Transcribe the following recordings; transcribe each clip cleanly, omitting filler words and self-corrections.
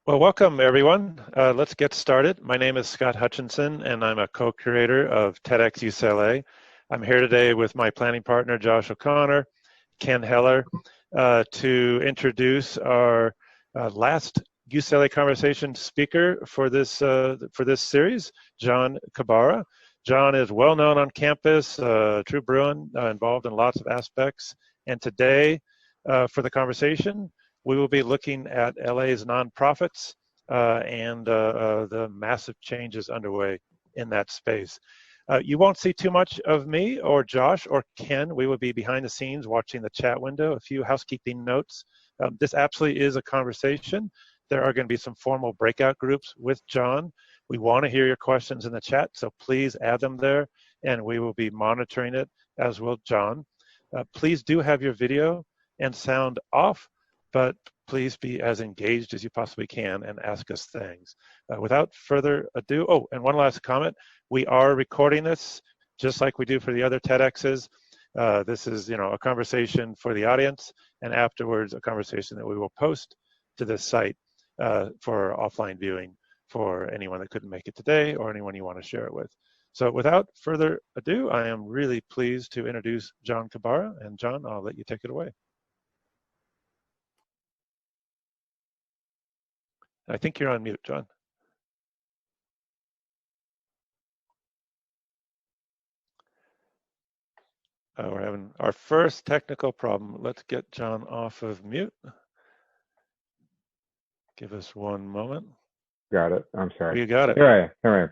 Well, welcome everyone. Let's get started. My name is Scott Hutchinson, and I'm a co-creator of TEDx UCLA. I'm here today with my planning partner, Josh O'Connor, Ken Heller, to introduce our last UCLA conversation speaker for this series, John Kobara. John is well known on campus, true Bruin, involved in lots of aspects. And today, for the conversation, we will be looking at LA's nonprofits and the massive changes underway in that space. You won't see too much of me or Josh or Ken. We will be behind the scenes watching the chat window. A few housekeeping notes. This absolutely is a conversation. There are going to be some formal breakout groups with John. We want to hear your questions in the chat, so please add them there, and we will be monitoring it, as will John. Please do have your video and sound off, but please be as engaged as you possibly can and ask us things. Without further ado, oh, and one last comment. We are recording this just like we do for the other TEDx's. This is, a conversation for the audience, and afterwards a conversation that we will post to this site for offline viewing for anyone that couldn't make it today or anyone you want to share it with. So without further ado, I am really pleased to introduce John Kobara. And John, I'll let you take it away. I think you're on mute, John. We're having our first technical problem. Let's get John off of mute. Give us one moment. Got it. I'm sorry. Oh, you got it. Here I am.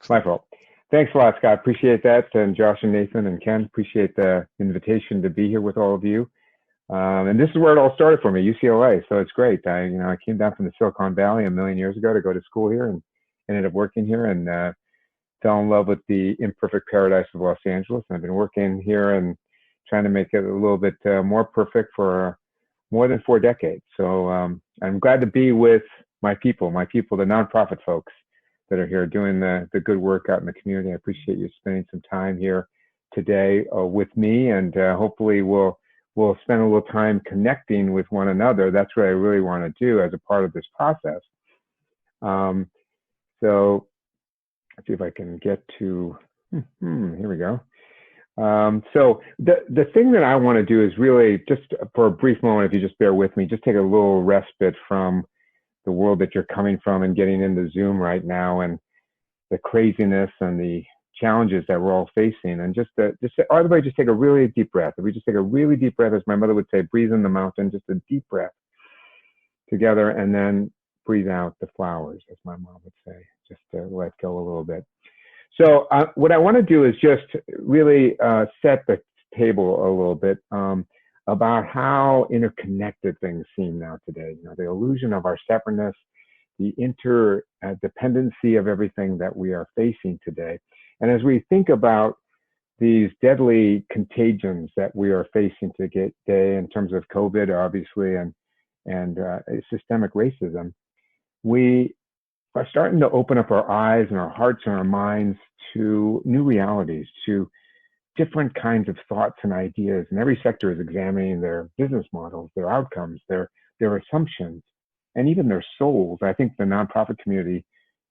My fault. Thanks a lot, Scott. Appreciate that. And Josh and Nathan and Ken, appreciate the invitation to be here with all of you. And this is where it all started for me, UCLA. So it's great. I came down from the Silicon Valley a million years ago to go to school here and ended up working here and fell in love with the imperfect paradise of Los Angeles. And I've been working here and trying to make it a little bit more perfect for more than 4 decades. So I'm glad to be with my people, the nonprofit folks that are here doing the good work out in the community. I appreciate you spending some time here today with me, and hopefully we'll spend a little time connecting with one another. That's what I really want to do as a part of this process. So let's see if I can get to, here we go. So the thing that I want to do is really, just for a brief moment, if you just bear with me, just take a little respite from the world that you're coming from and getting into Zoom right now and the craziness and the challenges that we're all facing, and just everybody just take a really deep breath. If we just take a really deep breath, as my mother would say, breathe in the mountain, just a deep breath together, and then breathe out the flowers, as my mom would say, just to let go a little bit. So what I want to do is just really set the table a little bit about how interconnected things seem now today. The illusion of our separateness, the interdependency of everything that we are facing today. And as we think about these deadly contagions that we are facing today in terms of COVID, obviously, and systemic racism, we are starting to open up our eyes and our hearts and our minds to new realities, to different kinds of thoughts and ideas. And every sector is examining their business models, their outcomes, their assumptions, and even their souls. I think the nonprofit community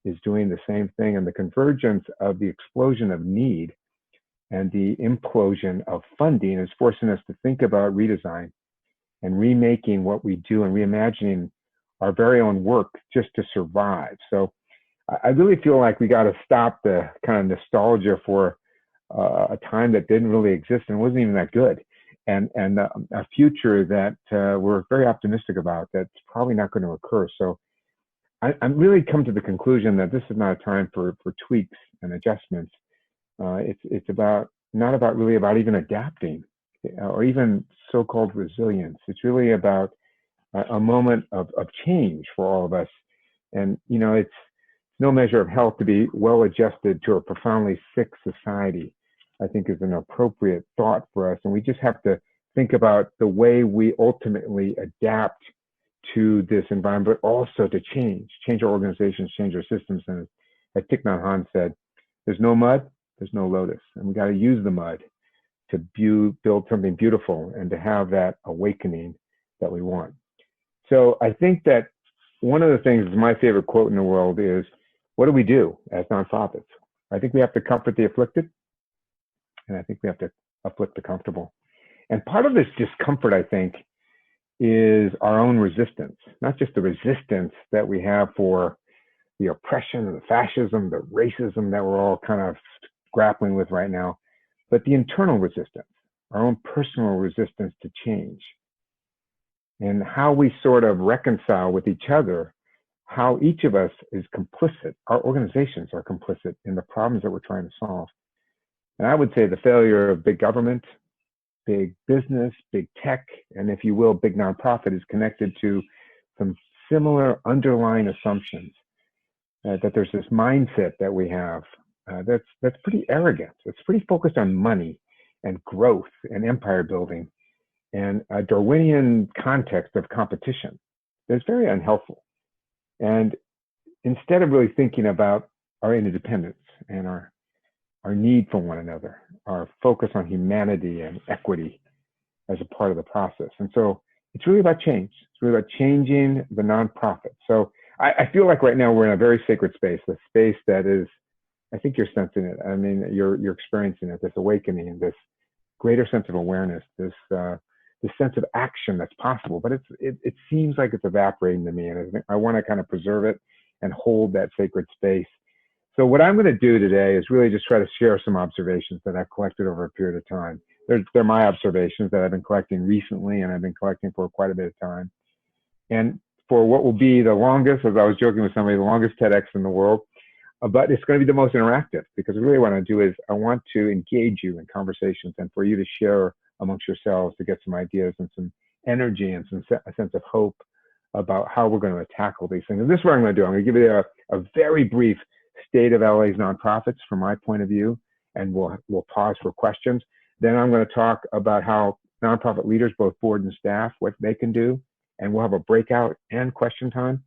is doing the same thing, and the convergence of the explosion of need and the implosion of funding is forcing us to think about redesign and remaking what we do and reimagining our very own work just to survive. So I really feel like we got to stop the kind of nostalgia for a time that didn't really exist and wasn't even that good, and a future that we're very optimistic about that's probably not going to occur. So I'm really come to the conclusion that this is not a time for tweaks and adjustments. It's not about even adapting or even so-called resilience. It's really about a moment of change for all of us. And, it's no measure of health to be well adjusted to a profoundly sick society, I think is an appropriate thought for us. And we just have to think about the way we ultimately adapt to this environment, but also to change our organizations, change our systems. And as Thich Nhat Hanh said, there's no mud, there's no lotus. And we got to use the mud to build something beautiful and to have that awakening that we want. So I think that one of the things, my favorite quote in the world is, what do we do as nonprofits? I think we have to comfort the afflicted, and I think we have to afflict the comfortable. And part of this discomfort, I think, is our own resistance, not just the resistance that we have for the oppression and the fascism, the racism that we're all kind of grappling with right now, but the internal resistance, our own personal resistance to change, and how we sort of reconcile with each other, how each of us is complicit, our organizations are complicit in the problems that we're trying to solve. And I would say the failure of big government, big business, big tech, and if you will, big nonprofit is connected to some similar underlying assumptions. That there's this mindset that we have that's pretty arrogant. It's pretty focused on money and growth and empire building and a Darwinian context of competition that's very unhelpful. And instead of really thinking about our interdependence and our need for one another, our focus on humanity and equity as a part of the process. And so it's really about change. It's really about changing the nonprofit. So I feel like right now we're in a very sacred space, a space that is, I think you're sensing it. I mean, you're experiencing it, this awakening, this greater sense of awareness, this sense of action that's possible. But it seems like it's evaporating to me, and I want to kind of preserve it and hold that sacred space. So what I'm going to do today is really just try to share some observations that I've collected over a period of time. They're my observations that I've been collecting recently, and I've been collecting for quite a bit of time. And for what will be the longest, as I was joking with somebody, the longest TEDx in the world, but it's going to be the most interactive, because really what I want to do is I want to engage you in conversations and for you to share amongst yourselves to get some ideas and some energy and a sense of hope about how we're going to tackle these things. And this is what I'm going to do. I'm going to give you a very brief state of LA's nonprofits from my point of view, and we'll pause for questions. Then I'm going to talk about how nonprofit leaders, both board and staff, what they can do, and we'll have a breakout and question time.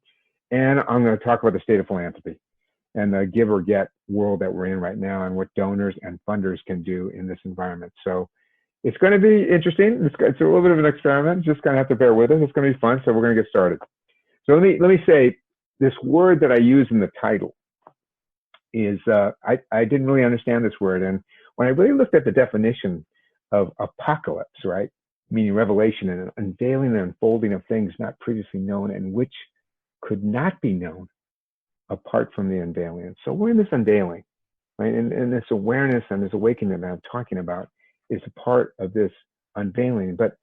And I'm going to talk about the state of philanthropy and the give or get world that we're in right now, and what donors and funders can do in this environment. So it's going to be interesting. It's a little bit of an experiment. Just going to have to bear with it. It's going to be fun. So we're going to get started. So let me say this word that I use in the title is I didn't really understand this word, and when I really looked at the definition of apocalypse, right, meaning revelation and unveiling and unfolding of things not previously known and which could not be known apart from the unveiling. And so we're in this unveiling, right, and this awareness and this awakening that I'm talking about is a part of this unveiling. But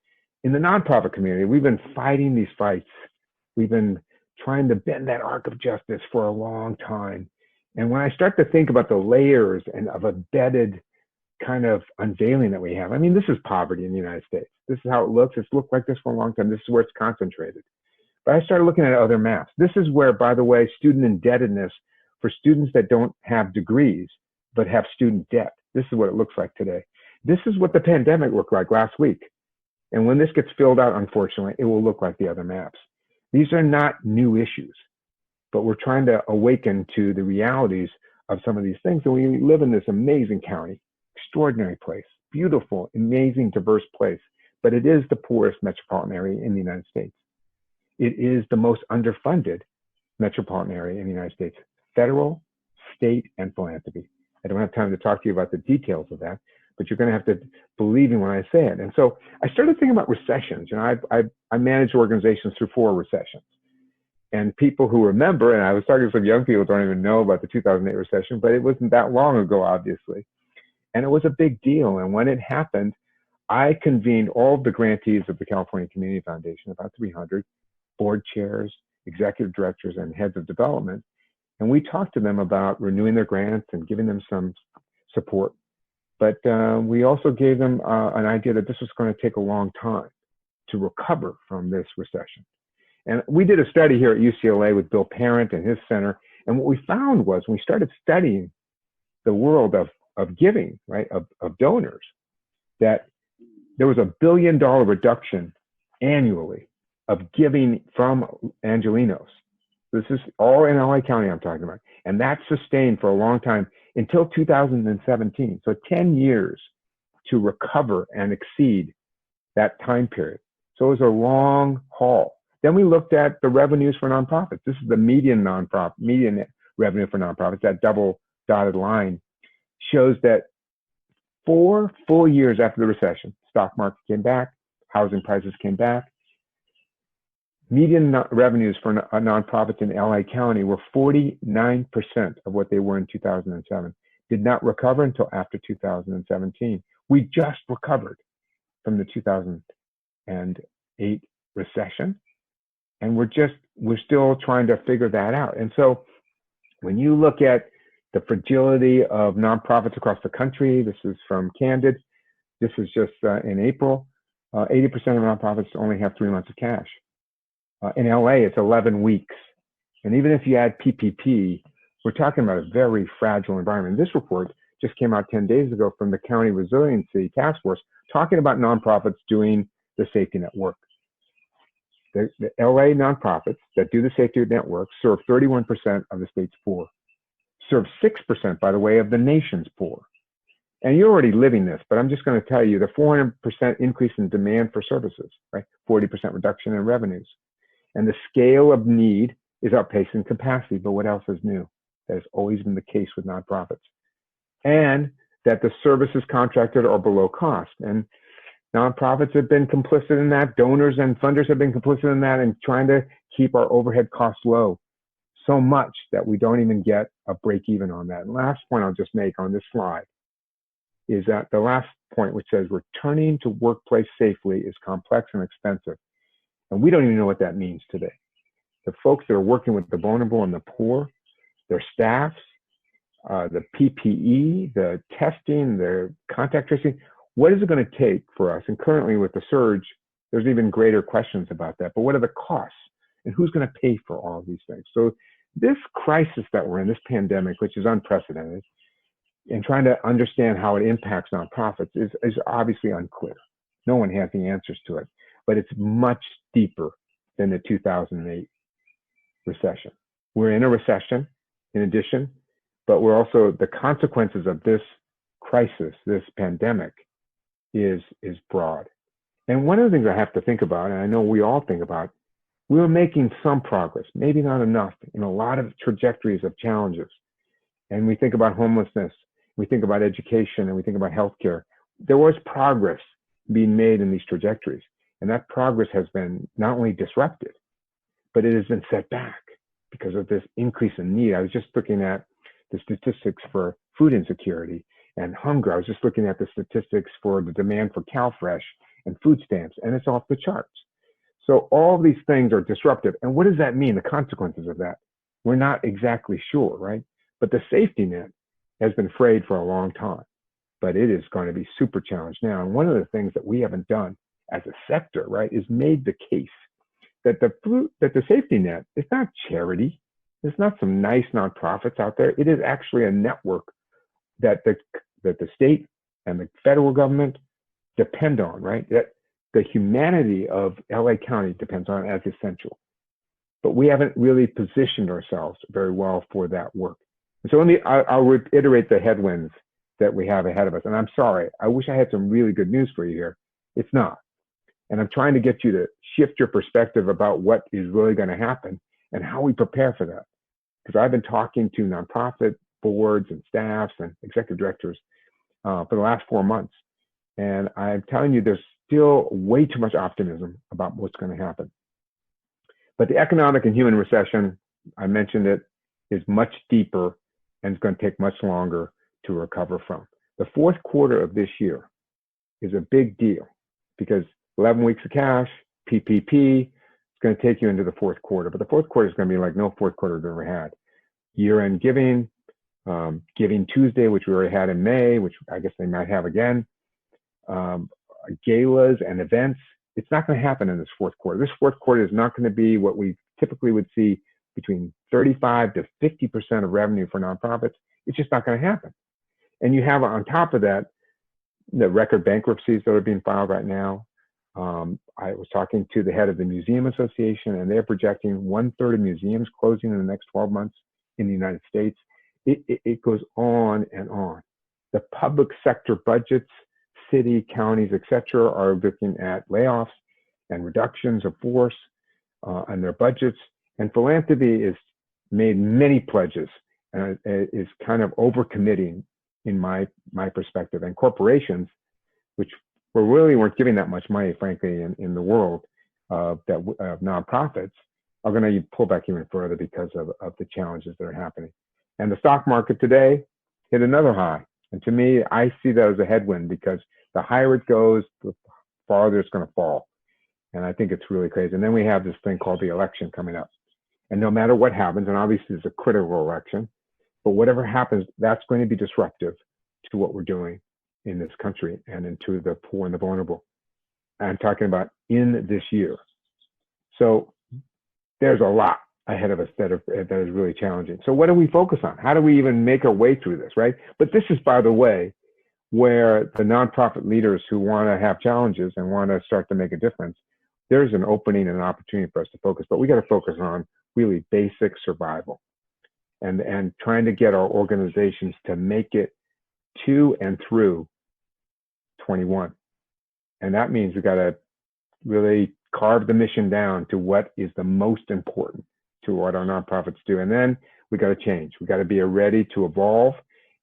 in the nonprofit community, we've been fighting these fights. We've been trying to bend that arc of justice for a long time. And when I start to think about the layers and of embedded kind of unveiling that we have, I mean, this is poverty in the United States. This is how it looks. It's looked like this for a long time. This is where it's concentrated. But I started looking at other maps. This is where, by the way, student indebtedness for students that don't have degrees but have student debt. This is what it looks like today. This is what the pandemic looked like last week. And when this gets filled out, unfortunately, it will look like the other maps. These are not new issues, but we're trying to awaken to the realities of some of these things. And we live in this amazing county, extraordinary place, beautiful, amazing, diverse place, but it is the poorest metropolitan area in the United States. It is the most underfunded metropolitan area in the United States, federal, state, and philanthropy. I don't have time to talk to you about the details of that, but you're going to have to believe me when I say it. And so I started thinking about recessions. You know, I managed organizations through 4 recessions. And people who remember, and I was talking to some young people who don't even know about the 2008 recession, but it wasn't that long ago, obviously. And it was a big deal. And when it happened, I convened all of the grantees of the California Community Foundation, about 300, board chairs, executive directors, and heads of development. And we talked to them about renewing their grants and giving them some support. But we also gave them an idea that this was going to take a long time to recover from this recession. And we did a study here at UCLA with Bill Parent and his center. And what we found was when we started studying the world of giving, right, of donors, that there was $1 billion reduction annually of giving from Angelenos. This is all in LA County I'm talking about. And that sustained for a long time until 2017. So 10 years to recover and exceed that time period. So it was a long haul. Then we looked at the revenues for nonprofits. This is the median revenue for nonprofits. That double dotted line shows that 4 full years after the recession, stock market came back, housing prices came back, median revenues for nonprofits in LA County were 49% of what they were in 2007. Did not recover until after 2017. We just recovered from the 2008 recession, and we're still trying to figure that out. And so when you look at the fragility of nonprofits across the country, this is from Candid, this is just in April, 80% of nonprofits only have 3 months of cash. In LA, it's 11 weeks. And even if you add PPP, we're talking about a very fragile environment. This report just came out 10 days ago from the County Resiliency Task Force, talking about nonprofits doing the safety net work. The LA nonprofits that do the safety net work serve 31% of the state's poor, serve 6%, by the way, of the nation's poor. And you're already living this, but I'm just going to tell you the 400% increase in demand for services, right? 40% reduction in revenues. And the scale of need is outpacing capacity, but what else is new? That has always been the case with nonprofits. And that the services contracted are below cost. And nonprofits have been complicit in that. Donors and funders have been complicit in that, and trying to keep our overhead costs low so much that we don't even get a break even on that. And last point I'll just make on this slide is that the last point, which says returning to workplace safely, is complex and expensive. And we don't even know what that means today. The folks that are working with the vulnerable and the poor, their staffs, the PPE, the testing, the contact tracing, what is it going to take for us? And currently with the surge, there's even greater questions about that. But what are the costs? And who's going to pay for all of these things? So this crisis that we're in, this pandemic, which is unprecedented, and trying to understand how it impacts nonprofits is obviously unclear. No one has the answers to it, but it's much deeper than the 2008 recession. We're in a recession in addition, but we're also, the consequences of this crisis, this pandemic, is broad. And one of the things I have to think about, and I know we all think about, we were making some progress, maybe not enough, in a lot of trajectories of challenges. And we think about homelessness, we think about education, and we think about healthcare. There was progress being made in these trajectories. And that progress has been not only disrupted, but it has been set back because of this increase in need. I was just looking at the statistics for food insecurity and hunger. I was just looking at the statistics for the demand for CalFresh and food stamps, and it's off the charts. So all these things are disruptive. And what does that mean, the consequences of that? We're not exactly sure, right? But the safety net has been frayed for a long time, but it is going to be super challenged now. And one of the things that we haven't done as a sector, right, is made the case that the safety net is not charity. There's not some nice nonprofits out there. It is actually a network that the state and the federal government depend on, right? That the humanity of LA County depends on as essential. But we haven't really positioned ourselves very well for that work. And so I'll reiterate the headwinds that we have ahead of us. And I'm sorry, I wish I had some really good news for you here. It's not. And I'm trying to get you to shift your perspective about what is really going to happen and how we prepare for that. Because I've been talking to nonprofit boards and staffs and executive directors for the last 4 months. And I'm telling you, there's still way too much optimism about what's going to happen. But the economic and human recession, I mentioned it, is much deeper and it's going to take much longer to recover from. The fourth quarter of this year is a big deal because 11 weeks of cash, PPP, it's going to take you into the fourth quarter. But the fourth quarter is going to be like no fourth quarter we've ever had. Year-end giving, Giving Tuesday, which we already had in May, which I guess they might have again, galas and events. It's not going to happen in this fourth quarter. This fourth quarter is not going to be what we typically would see between 35 to 50% of revenue for nonprofits. It's just not going to happen. And you have on top of that, the record bankruptcies that are being filed right now. I was talking to the head of the Museum Association, and they're projecting 1/3 of museums closing in the next 12 months in the United States. It goes on and on. The public sector budgets, city, counties, etc., are looking at layoffs and reductions of force. and their budgets. And philanthropy is made many pledges and is kind of overcommitting in my perspective. And corporations, which really weren't giving that much money, frankly, in the world of nonprofits, are going to pull back even further because of the challenges that are happening. And the stock market today hit another high. And to me, I see that as a headwind because the higher it goes, the farther it's going to fall. And I think it's really crazy. And then we have this thing called the election coming up. And no matter what happens, and obviously it's a critical election, but whatever happens, that's going to be disruptive to what we're doing in this country and into the poor and the vulnerable. I'm talking about in this year. So there's a lot ahead of us that is really challenging. So what do we focus on? How do we even make our way through this, right? But this is, by the way, where the nonprofit leaders who want to have challenges and want to start to make a difference, there's an opening and an opportunity for us to focus. But we got to focus on really basic survival and trying to get our organizations to make it to and through 21. And that means we got to really carve the mission down to what is the most important to what our nonprofits do. And then we got to change. We got to be ready to evolve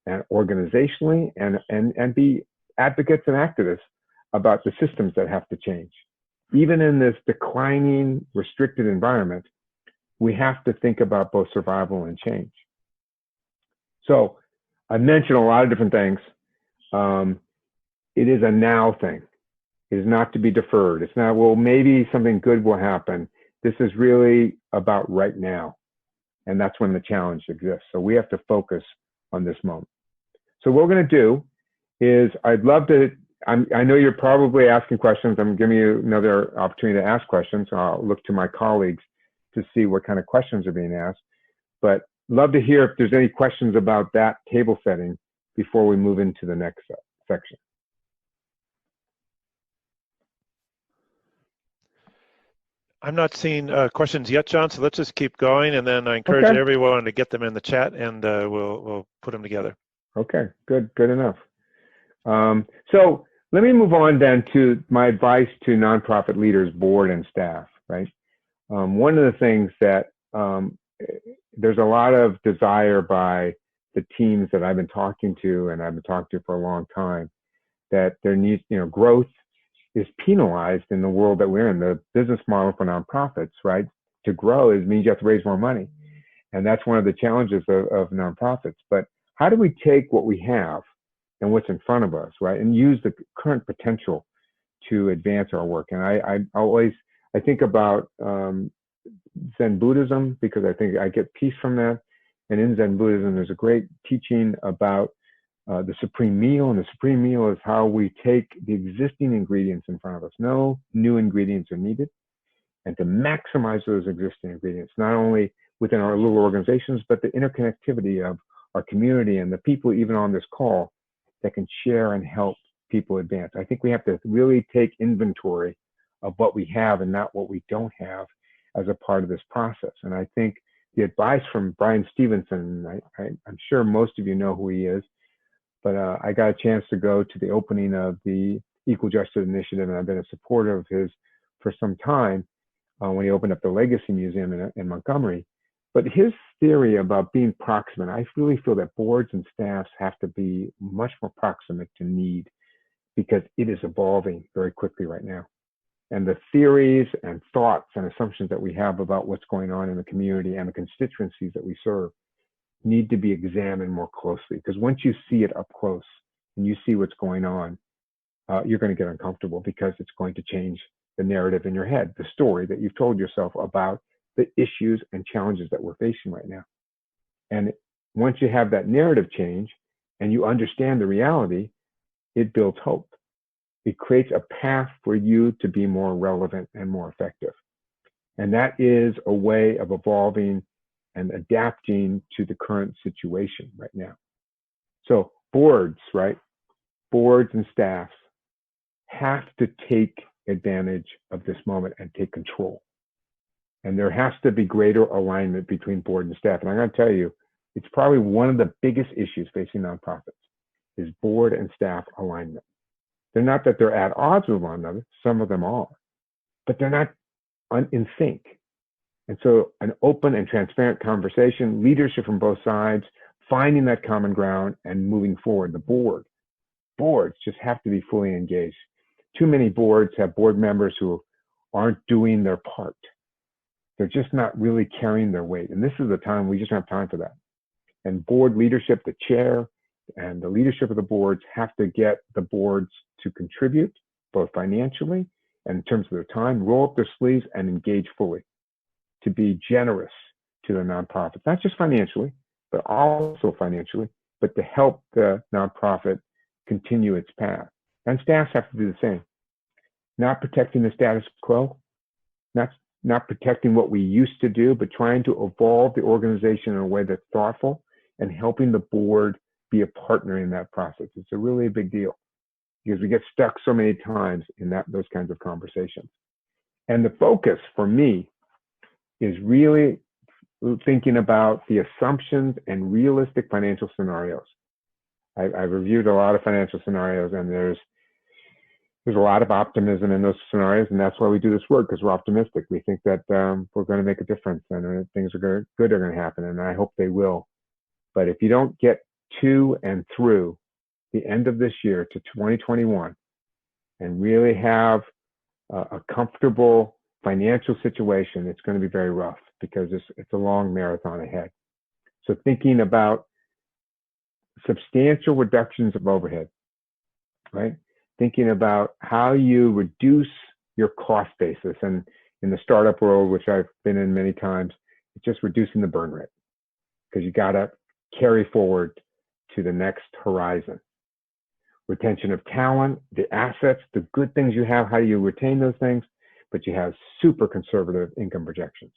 and organizationally and be advocates and activists about the systems that have to change. Even in this declining, restricted environment, we have to think about both survival and change. So I mentioned a lot of different things. It is a now thing. It is not to be deferred. It's not, well, maybe something good will happen. This is really about right now. And that's when the challenge exists. So we have to focus on this moment. So what we're going to do is I'd love to, I know you're probably asking questions. I'm giving you another opportunity to ask questions. So I'll look to my colleagues to see what kind of questions are being asked. But love to hear if there's any questions about that table setting before we move into the next section. I'm not seeing questions yet, John, so let's just keep going, and then I encourage everyone to get them in the chat, and we'll put them together. Okay, good enough. So let me move on then to my advice to nonprofit leaders, board, and staff, right? One of the things that there's a lot of desire by the teams that I've been talking to, and I've been talking to for a long time, that there needs, growth is penalized in the world that we're in. The business model for nonprofits, right? To grow means you have to raise more money. And that's one of the challenges of nonprofits. But how do we take what we have and what's in front of us, right? And use the current potential to advance our work. And I think about Zen Buddhism, because I think I get peace from that. And in Zen Buddhism, there's a great teaching about the supreme meal, and the supreme meal is how we take the existing ingredients in front of us. No new ingredients are needed, and to maximize those existing ingredients, not only within our little organizations, but the interconnectivity of our community and the people even on this call that can share and help people advance. I think we have to really take inventory of what we have and not what we don't have as a part of this process. And I think the advice from Brian Stevenson, I'm sure most of you know who he is, but I got a chance to go to the opening of the Equal Justice Initiative, and I've been a supporter of his for some time when he opened up the Legacy Museum in Montgomery. But his theory about being proximate, I really feel that boards and staffs have to be much more proximate to need, because it is evolving very quickly right now. And the theories and thoughts and assumptions that we have about what's going on in the community and the constituencies that we serve need to be examined more closely, because once you see it up close and you see what's going on, you're going to get uncomfortable, because it's going to change the narrative in your head, the story that you've told yourself about the issues and challenges that we're facing right now. And once you have that narrative change and you understand the reality, it builds hope. It creates a path for you to be more relevant and more effective. And that is a way of evolving and adapting to the current situation right now. So boards, right? Boards and staffs have to take advantage of this moment and take control. And there has to be greater alignment between board and staff. And I'm going to tell you, it's probably one of the biggest issues facing nonprofits is board and staff alignment. They're not that they're at odds with one another. Some of them are, but they're not in sync. And so an open and transparent conversation, leadership from both sides, finding that common ground and moving forward. The boards just have to be fully engaged. Too many boards have board members who aren't doing their part. They're just not really carrying their weight. And this is the time, we just don't have time for that. And board leadership, the chair and the leadership of the boards have to get the boards to contribute, both financially and in terms of their time, roll up their sleeves and engage fully, to be generous to the nonprofits, not just financially, but also financially, but to help the nonprofit continue its path. And staffs have to do the same. Not protecting the status quo, not protecting what we used to do, but trying to evolve the organization in a way that's thoughtful and helping the board be a partner in that process. It's a really big deal because we get stuck so many times in those kinds of conversations. And the focus for me is really thinking about the assumptions and realistic financial scenarios. I've reviewed a lot of financial scenarios, and there's a lot of optimism in those scenarios, and that's why we do this work, because we're optimistic. We think that we're going to make a difference, and things are good are going to happen, and I hope they will. But if you don't get to and through the end of this year to 2021 and really have a comfortable financial situation, it's going to be very rough because it's a long marathon ahead. So thinking about substantial reductions of overhead, right? Thinking about how you reduce your cost basis. And in the startup world, which I've been in many times, it's just reducing the burn rate, because you got to carry forward to the next horizon. Retention of talent, the assets, the good things you have, how do you retain those things? But you have super conservative income projections.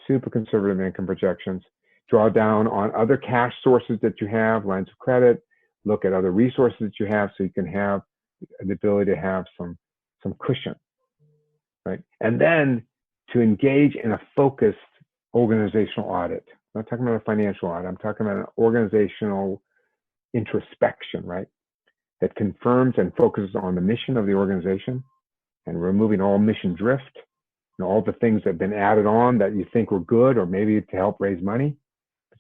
Super conservative income projections. Draw down on other cash sources that you have, lines of credit, look at other resources that you have so you can have the ability to have some cushion, right? And then to engage in a focused organizational audit. I'm not talking about a financial audit. I'm talking about an organizational introspection, right? That confirms and focuses on the mission of the organization and removing all mission drift and all the things that have been added on that you think were good or maybe to help raise money.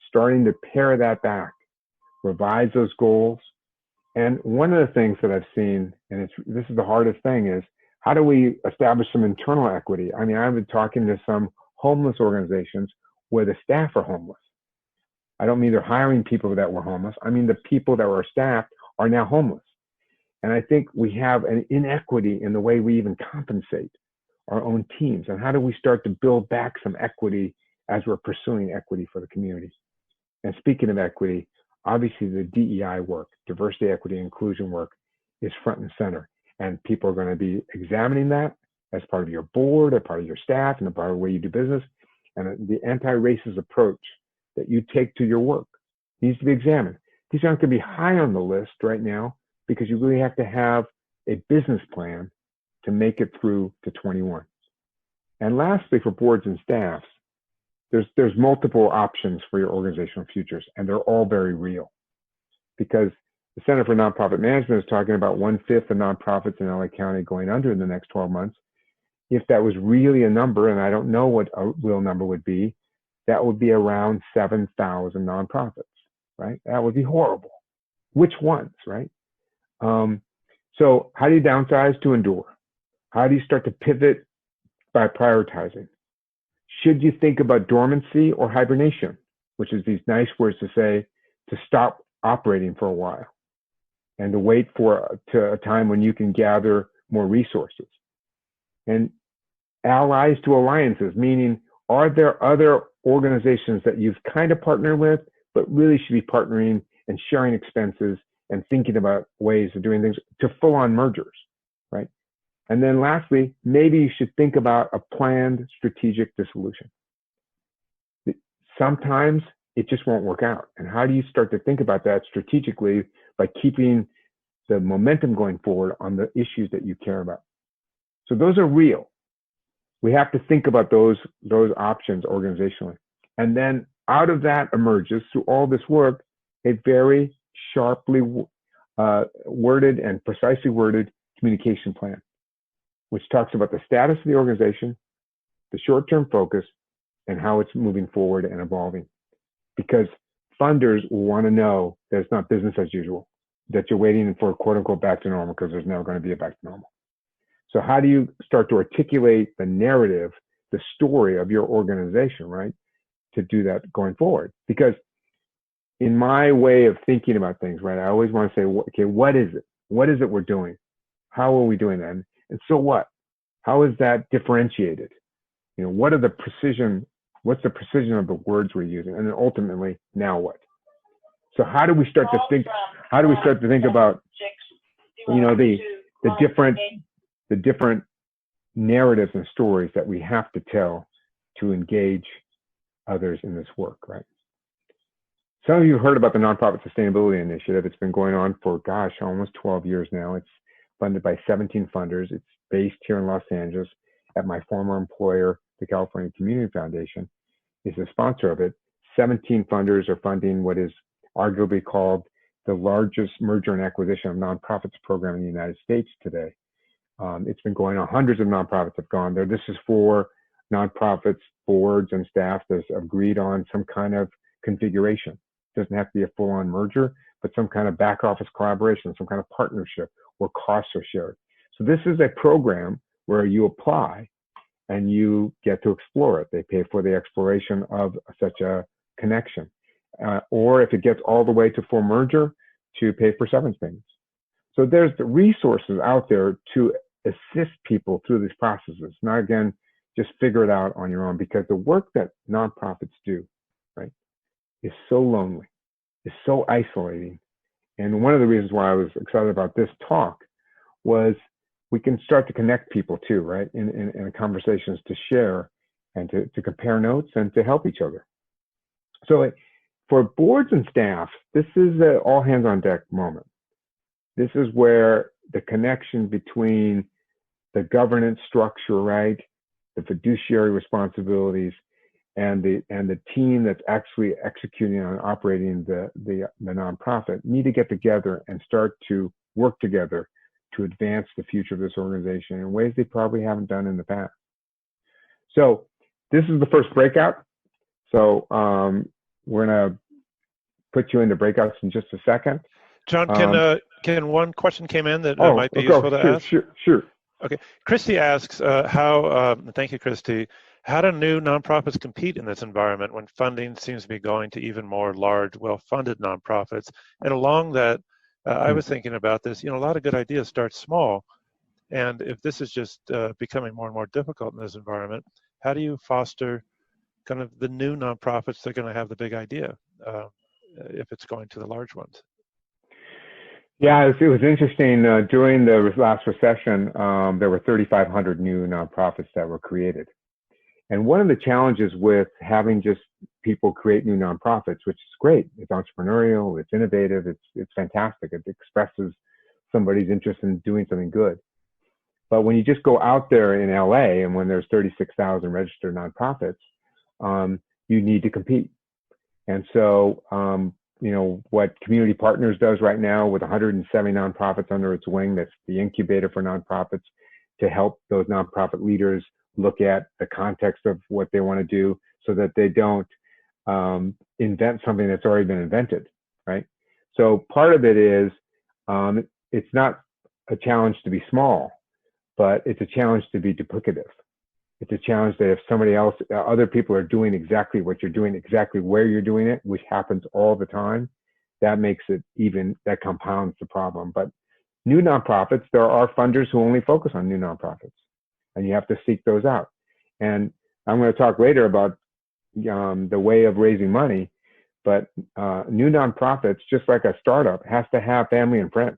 Starting to pare that back, revise those goals. And one of the things that I've seen, and this is the hardest thing, is how do we establish some internal equity? I mean, I've been talking to some homeless organizations where the staff are homeless. I don't mean they're hiring people that were homeless. I mean the people that were staffed are now homeless. And I think we have an inequity in the way we even compensate our own teams. And how do we start to build back some equity as we're pursuing equity for the community? And speaking of equity, obviously the DEI work, diversity, equity, inclusion work, is front and center. And people are going to be examining that as part of your board, as part of your staff, and a part of the way you do business. And the anti-racist approach that you take to your work needs to be examined. These aren't going to be high on the list right now because you really have to have a business plan to make it through to 21. And lastly, for boards and staffs, there's multiple options for your organizational futures, and they're all very real. Because the Center for Nonprofit Management is talking about 1/5 of nonprofits in LA County going under in the next 12 months. If that was really a number, and I don't know what a real number would be, that would be around 7,000 nonprofits, right? That would be horrible. Which ones, right? So how do you downsize to endure? How do you start to pivot by prioritizing? Should you think about dormancy or hibernation, which is these nice words to say to stop operating for a while and to wait for a time when you can gather more resources? And allies to alliances, meaning are there other organizations that you've kind of partnered with, but really should be partnering and sharing expenses and thinking about ways of doing things to full-on mergers, right? And then lastly, maybe you should think about a planned strategic dissolution. Sometimes it just won't work out. And how do you start to think about that strategically by keeping the momentum going forward on the issues that you care about? So those are real. We have to think about those options organizationally. And then out of that emerges, through all this work, a very sharply worded and precisely worded communication plan, which talks about the status of the organization, the short-term focus, and how it's moving forward and evolving. Because funders want to know that it's not business as usual, that you're waiting for quote unquote back to normal, because there's never going to be a back to normal. So how do you start to articulate the narrative, the story of your organization, right? To do that going forward. Because in my way of thinking about things, right, I always want to say, okay, what is it? What is it we're doing? How are we doing that? And so what? How is that differentiated? You know, what's the precision of the words we're using? And then ultimately, now what? So how do we start to think about, you know, the different narratives and stories that we have to tell to engage others in this work, right? Some of you have heard about the Nonprofit Sustainability Initiative. It's been going on for, gosh, almost 12 years now. It's funded by 17 funders. It's based here in Los Angeles at my former employer, the California Community Foundation, is the sponsor of it. 17 funders are funding what is arguably called the largest merger and acquisition of nonprofits program in the United States today. It's been going on. Hundreds of nonprofits have gone there. This is for nonprofits, boards, and staff that's agreed on some kind of configuration. It doesn't have to be a full-on merger, but some kind of back office collaboration, some kind of partnership where costs are shared. So this is a program where you apply and you get to explore it. They pay for the exploration of such a connection. Or if it gets all the way to full merger, to pay for severance payments. So there's the resources out there to assist people through these processes. Now, again, just figure it out on your own, because the work that nonprofits do, right, is so lonely, is so isolating. And one of the reasons why I was excited about this talk was we can start to connect people too, right, in conversations to share and to compare notes and to help each other. So for boards and staff, this is an all hands on deck moment. This is where the connection between the governance structure, right, the fiduciary responsibilities, and the team that's actually executing and operating the nonprofit need to get together and start to work together to advance the future of this organization in ways they probably haven't done in the past. So this is the first breakout. So we're gonna put you into breakouts in just a second. John, can one question came in that might be useful to ask? Sure. Okay, Christy asks thank you, Christy. How do new nonprofits compete in this environment when funding seems to be going to even more large, well-funded nonprofits? And along that, I was thinking about this. You know, a lot of good ideas start small, and if this is just becoming more and more difficult in this environment, how do you foster kind of the new nonprofits that are going to have the big idea if it's going to the large ones? Yeah, it was interesting. During the last recession, there were 3,500 new nonprofits that were created. And one of the challenges with having just people create new nonprofits, which is great, it's entrepreneurial, it's innovative, it's fantastic, it expresses somebody's interest in doing something good. But when you just go out there in LA and when there's 36,000 registered nonprofits, you need to compete. And so, you know, what Community Partners does right now with 170 nonprofits under its wing, that's the incubator for nonprofits to help those nonprofit leaders look at the context of what they want to do so that they don't invent something that's already been invented, right? So part of it is, it's not a challenge to be small, but it's a challenge to be duplicative. It's a challenge that if somebody else, other people are doing exactly what you're doing, exactly where you're doing it, which happens all the time, that makes it that compounds the problem. But new nonprofits, there are funders who only focus on new nonprofits, and you have to seek those out. And I'm going to talk later about the way of raising money, but new nonprofits, just like a startup, has to have family and friends.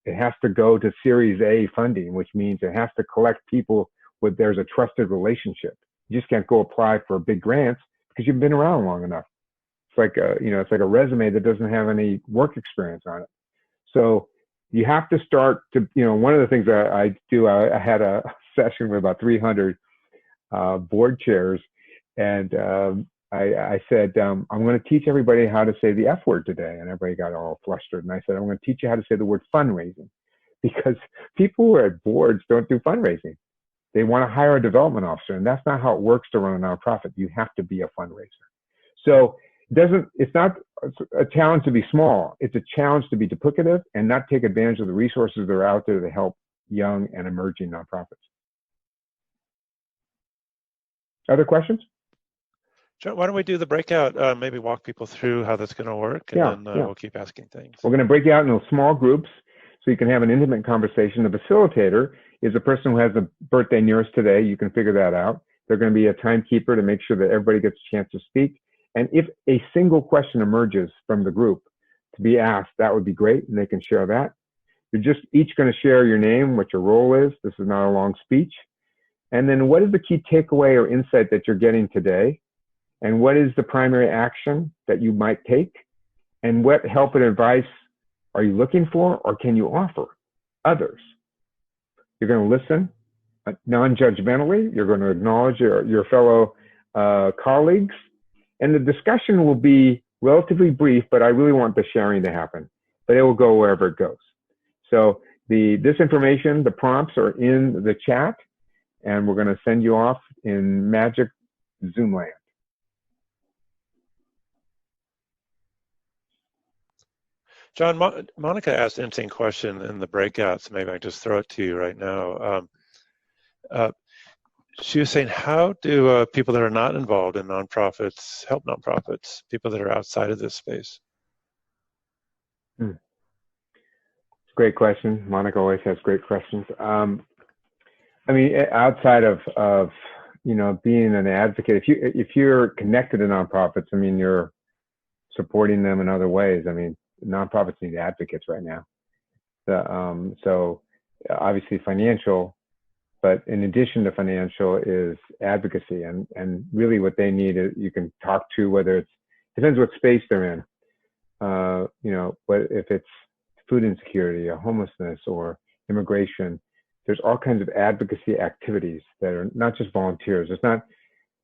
It has to go to Series A funding, which means it has to collect people with there's a trusted relationship. You just can't go apply for big grants because you've been around long enough. It's like it's like a resume that doesn't have any work experience on it. So you have to start to, one of the things that I do, I had a session with about 300 board chairs, and I said, I'm going to teach everybody how to say the F word today. And everybody got all flustered. And I said, I'm going to teach you how to say the word fundraising, because people who are at boards don't do fundraising. They want to hire a development officer, and that's not how it works to run a nonprofit. You have to be a fundraiser. So it's not a challenge to be small. It's a challenge to be duplicative and not take advantage of the resources that are out there to help young and emerging nonprofits. Other questions? John, why don't we do the breakout? Maybe walk people through how that's going to work, and then we'll keep asking things. We're going to break out into small groups so you can have an intimate conversation. The facilitator is a person who has a birthday nearest today. You can figure that out. They're going to be a timekeeper to make sure that everybody gets a chance to speak. And if a single question emerges from the group to be asked, that would be great, and they can share that. You're just each going to share your name, what your role is. This is not a long speech. And then what is the key takeaway or insight that you're getting today? And what is the primary action that you might take? And what help and advice are you looking for, or can you offer others? You're going to listen non-judgmentally. You're going to acknowledge your fellow colleagues. And the discussion will be relatively brief, but I really want the sharing to happen. But it will go wherever it goes. So this information, the prompts are in the chat, and we're going to send you off in magic Zoom land. John, Monica asked an interesting question in the breakout, so maybe I can just throw it to you right now. She was saying, how do people that are not involved in nonprofits help nonprofits, people that are outside of this space? It's a great question. Monica always has great questions. I mean, outside of being an advocate, if you're connected to nonprofits, I mean, you're supporting them in other ways. I mean, nonprofits need advocates right now. So obviously financial, but in addition to financial is advocacy, and really what they need is you can talk to, whether it's, depends what space they're in. But if it's food insecurity or homelessness or immigration, there's all kinds of advocacy activities that are not just volunteers. There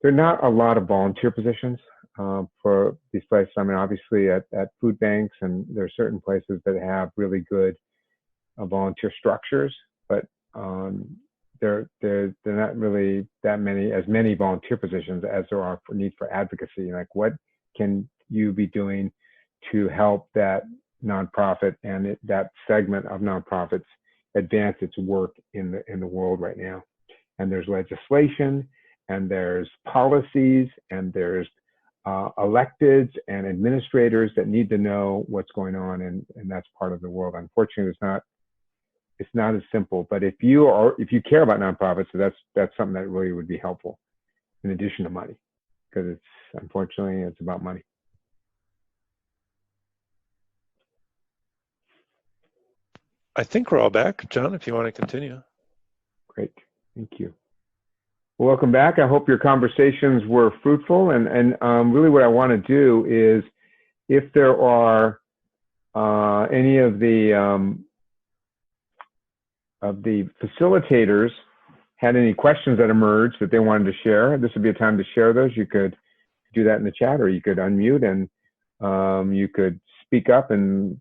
are not a lot of volunteer positions for these places. I mean, obviously at food banks, and there are certain places that have really good volunteer structures, but there are not really as many volunteer positions as there are for need for advocacy. Like, what can you be doing to help that nonprofit and that segment of nonprofits advance its work in the world right now? And there's legislation, and there's policies, and there's electeds and administrators that need to know what's going on, and that's part of the world. Unfortunately, it's not as simple. But if you care about nonprofits, that's something that really would be helpful in addition to money, because unfortunately it's about money. I think we're all back. John, if you want to continue. Great, thank you. Well, welcome back. I hope your conversations were fruitful, and really what I want to do is, if there are any of the facilitators had any questions that emerged that they wanted to share, this would be a time to share those. You could do that in the chat, or you could unmute and you could speak up and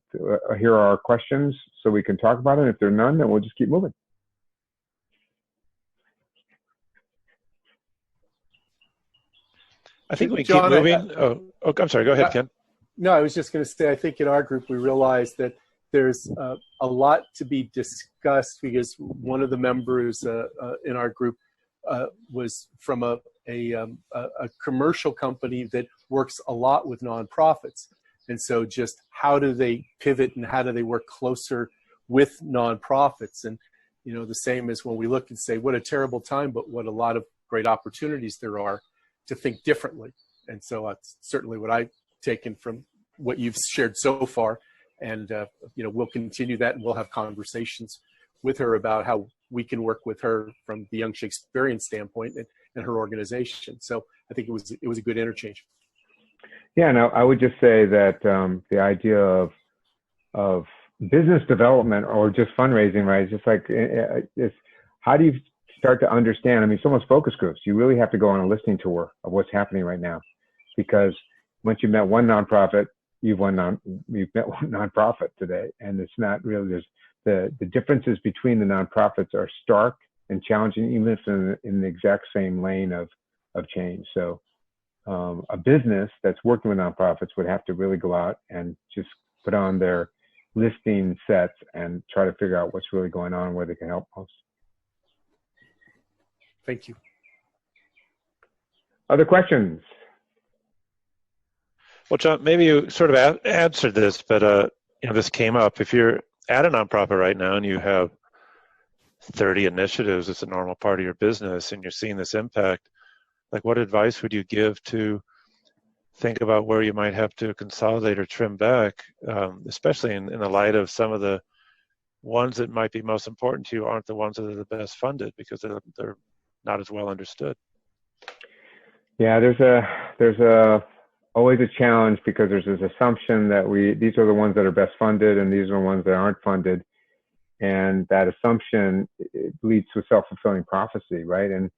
hear our questions so we can talk about it. If there are none, then we'll just keep moving. I think we keep moving. I'm sorry. Go ahead, Ken. No, I was just going to say, I think in our group, we realized that there's a lot to be discussed, because one of the members in our group was from a commercial company that works a lot with nonprofits. And so just how do they pivot, and how do they work closer with nonprofits? And, the same as when we look and say, what a terrible time, but what a lot of great opportunities there are to think differently. And so that's certainly what I've taken from what you've shared so far. And, we'll continue that, and we'll have conversations with her about how we can work with her from the Young Shakespearean standpoint and her organization. So I think it was a good interchange. Yeah, no, I would just say that the idea of business development or just fundraising, right? It's just like, it's how do you start to understand? I mean, it's almost focus groups. You really have to go on a listening tour of what's happening right now, because once you've met one nonprofit, you've met one nonprofit today, and it's not really, the differences between the nonprofits are stark and challenging, even if in the exact same lane of change. So a business that's working with nonprofits would have to really go out and just put on their listing sets and try to figure out what's really going on, where they can help most. Thank you. Other questions? Well, John, maybe you sort of answered this, but this came up. If you're at a nonprofit right now and you have 30 initiatives, it's a normal part of your business, and you're seeing this impact, like what advice would you give to think about where you might have to consolidate or trim back, especially in the light of some of the ones that might be most important to you aren't the ones that are the best funded because they're not as well understood? Yeah, there's always a challenge because there's this assumption that these are the ones that are best funded and these are the ones that aren't funded. And that assumption, it leads to a self-fulfilling prophecy, right? And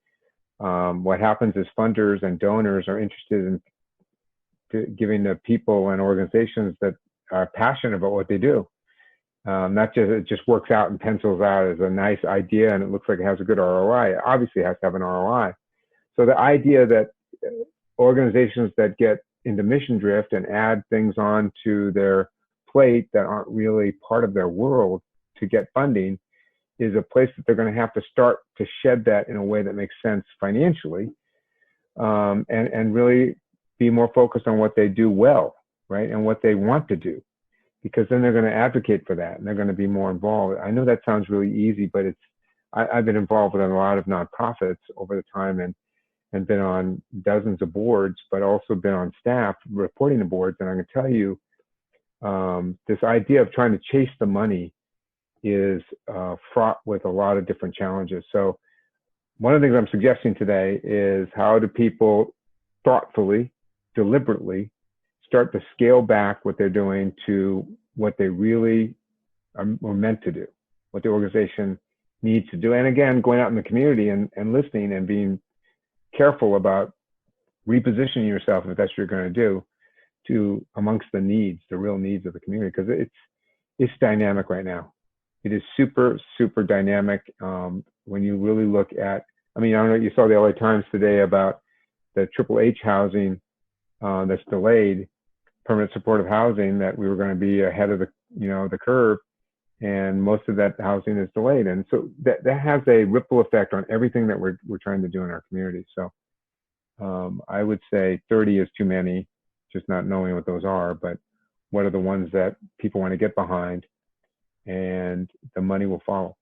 what happens is funders and donors are interested in giving the people and organizations that are passionate about what they do. Not just it just works out and pencils out as a nice idea and it looks like it has a good ROI. It obviously has to have an ROI. So the idea that organizations that get into mission drift and add things on to their plate that aren't really part of their world to get funding is a place that they're going to have to start to shed that in a way that makes sense financially, and really be more focused on what they do well, right, and what they want to do, because then they're going to advocate for that and they're going to be more involved. I know that sounds really easy, but I've been involved with a lot of nonprofits over the time and been on dozens of boards, but also been on staff reporting to boards. And I'm going to tell you, this idea of trying to chase the money is fraught with a lot of different challenges. So one of the things I'm suggesting today is how do people thoughtfully, deliberately start to scale back what they're doing to what they really are meant to do, what the organization needs to do. And again, going out in the community and listening and being careful about repositioning yourself, if that's what you're going to do, to amongst the needs, the real needs of the community, because it's dynamic right now. It is super, super dynamic. When you really look at, I don't know, you saw the LA Times today about the Triple H housing that's delayed, permanent supportive housing, that we were going to be ahead of the curve, and most of that housing is delayed. And so that has a ripple effect on everything that we're trying to do in our community. So I would say 30 is too many, just not knowing what those are, but what are the ones that people want to get behind, and the money will follow.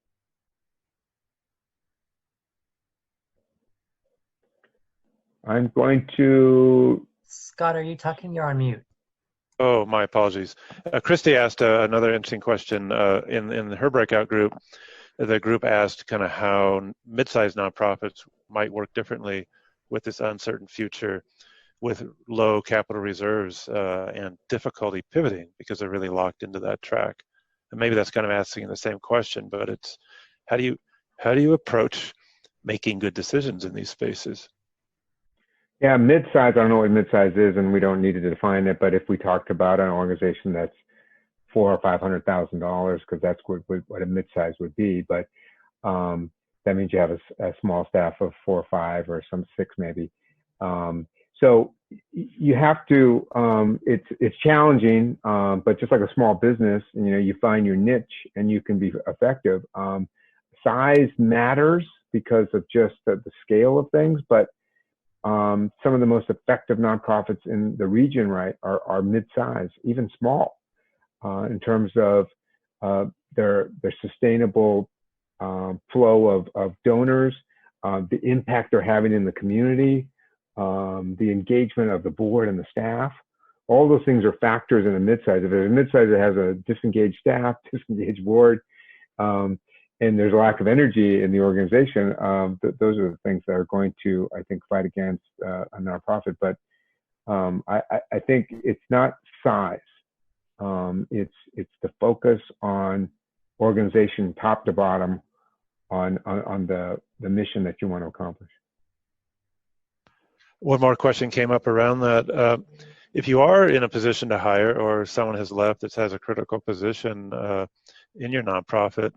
I'm going to... Scott, are you talking? You're on mute. Oh, my apologies. Christy asked another interesting question in her breakout group. The group asked kind of how mid-sized nonprofits might work differently with this uncertain future, with low capital reserves and difficulty pivoting because they're really locked into that track. And maybe that's kind of asking the same question, but it's how do you approach making good decisions in these spaces? Yeah, mid-size, I don't know what mid-size is, and we don't need to define it, but if we talked about an organization that's $400,000 or $500,000, because that's what a mid-size would be, but that means you have a small staff of 4 or 5 or some 6 maybe. So you have to, it's challenging, but just like a small business, you find your niche and you can be effective. Size matters because of just the scale of things, but some of the most effective nonprofits in the region, right, are mid-size, even small, in terms of their sustainable flow of donors, the impact they're having in the community, the engagement of the board and the staff. All those things are factors in a mid-size. If there's a mid-size that has a disengaged staff, disengaged board, and there's a lack of energy in the organization, those are the things that are going to, I think, fight against a nonprofit. But I think it's not size. It's the focus on organization top to bottom on the mission that you want to accomplish. One more question came up around that. If you are in a position to hire, or someone has left that has a critical position in your nonprofit,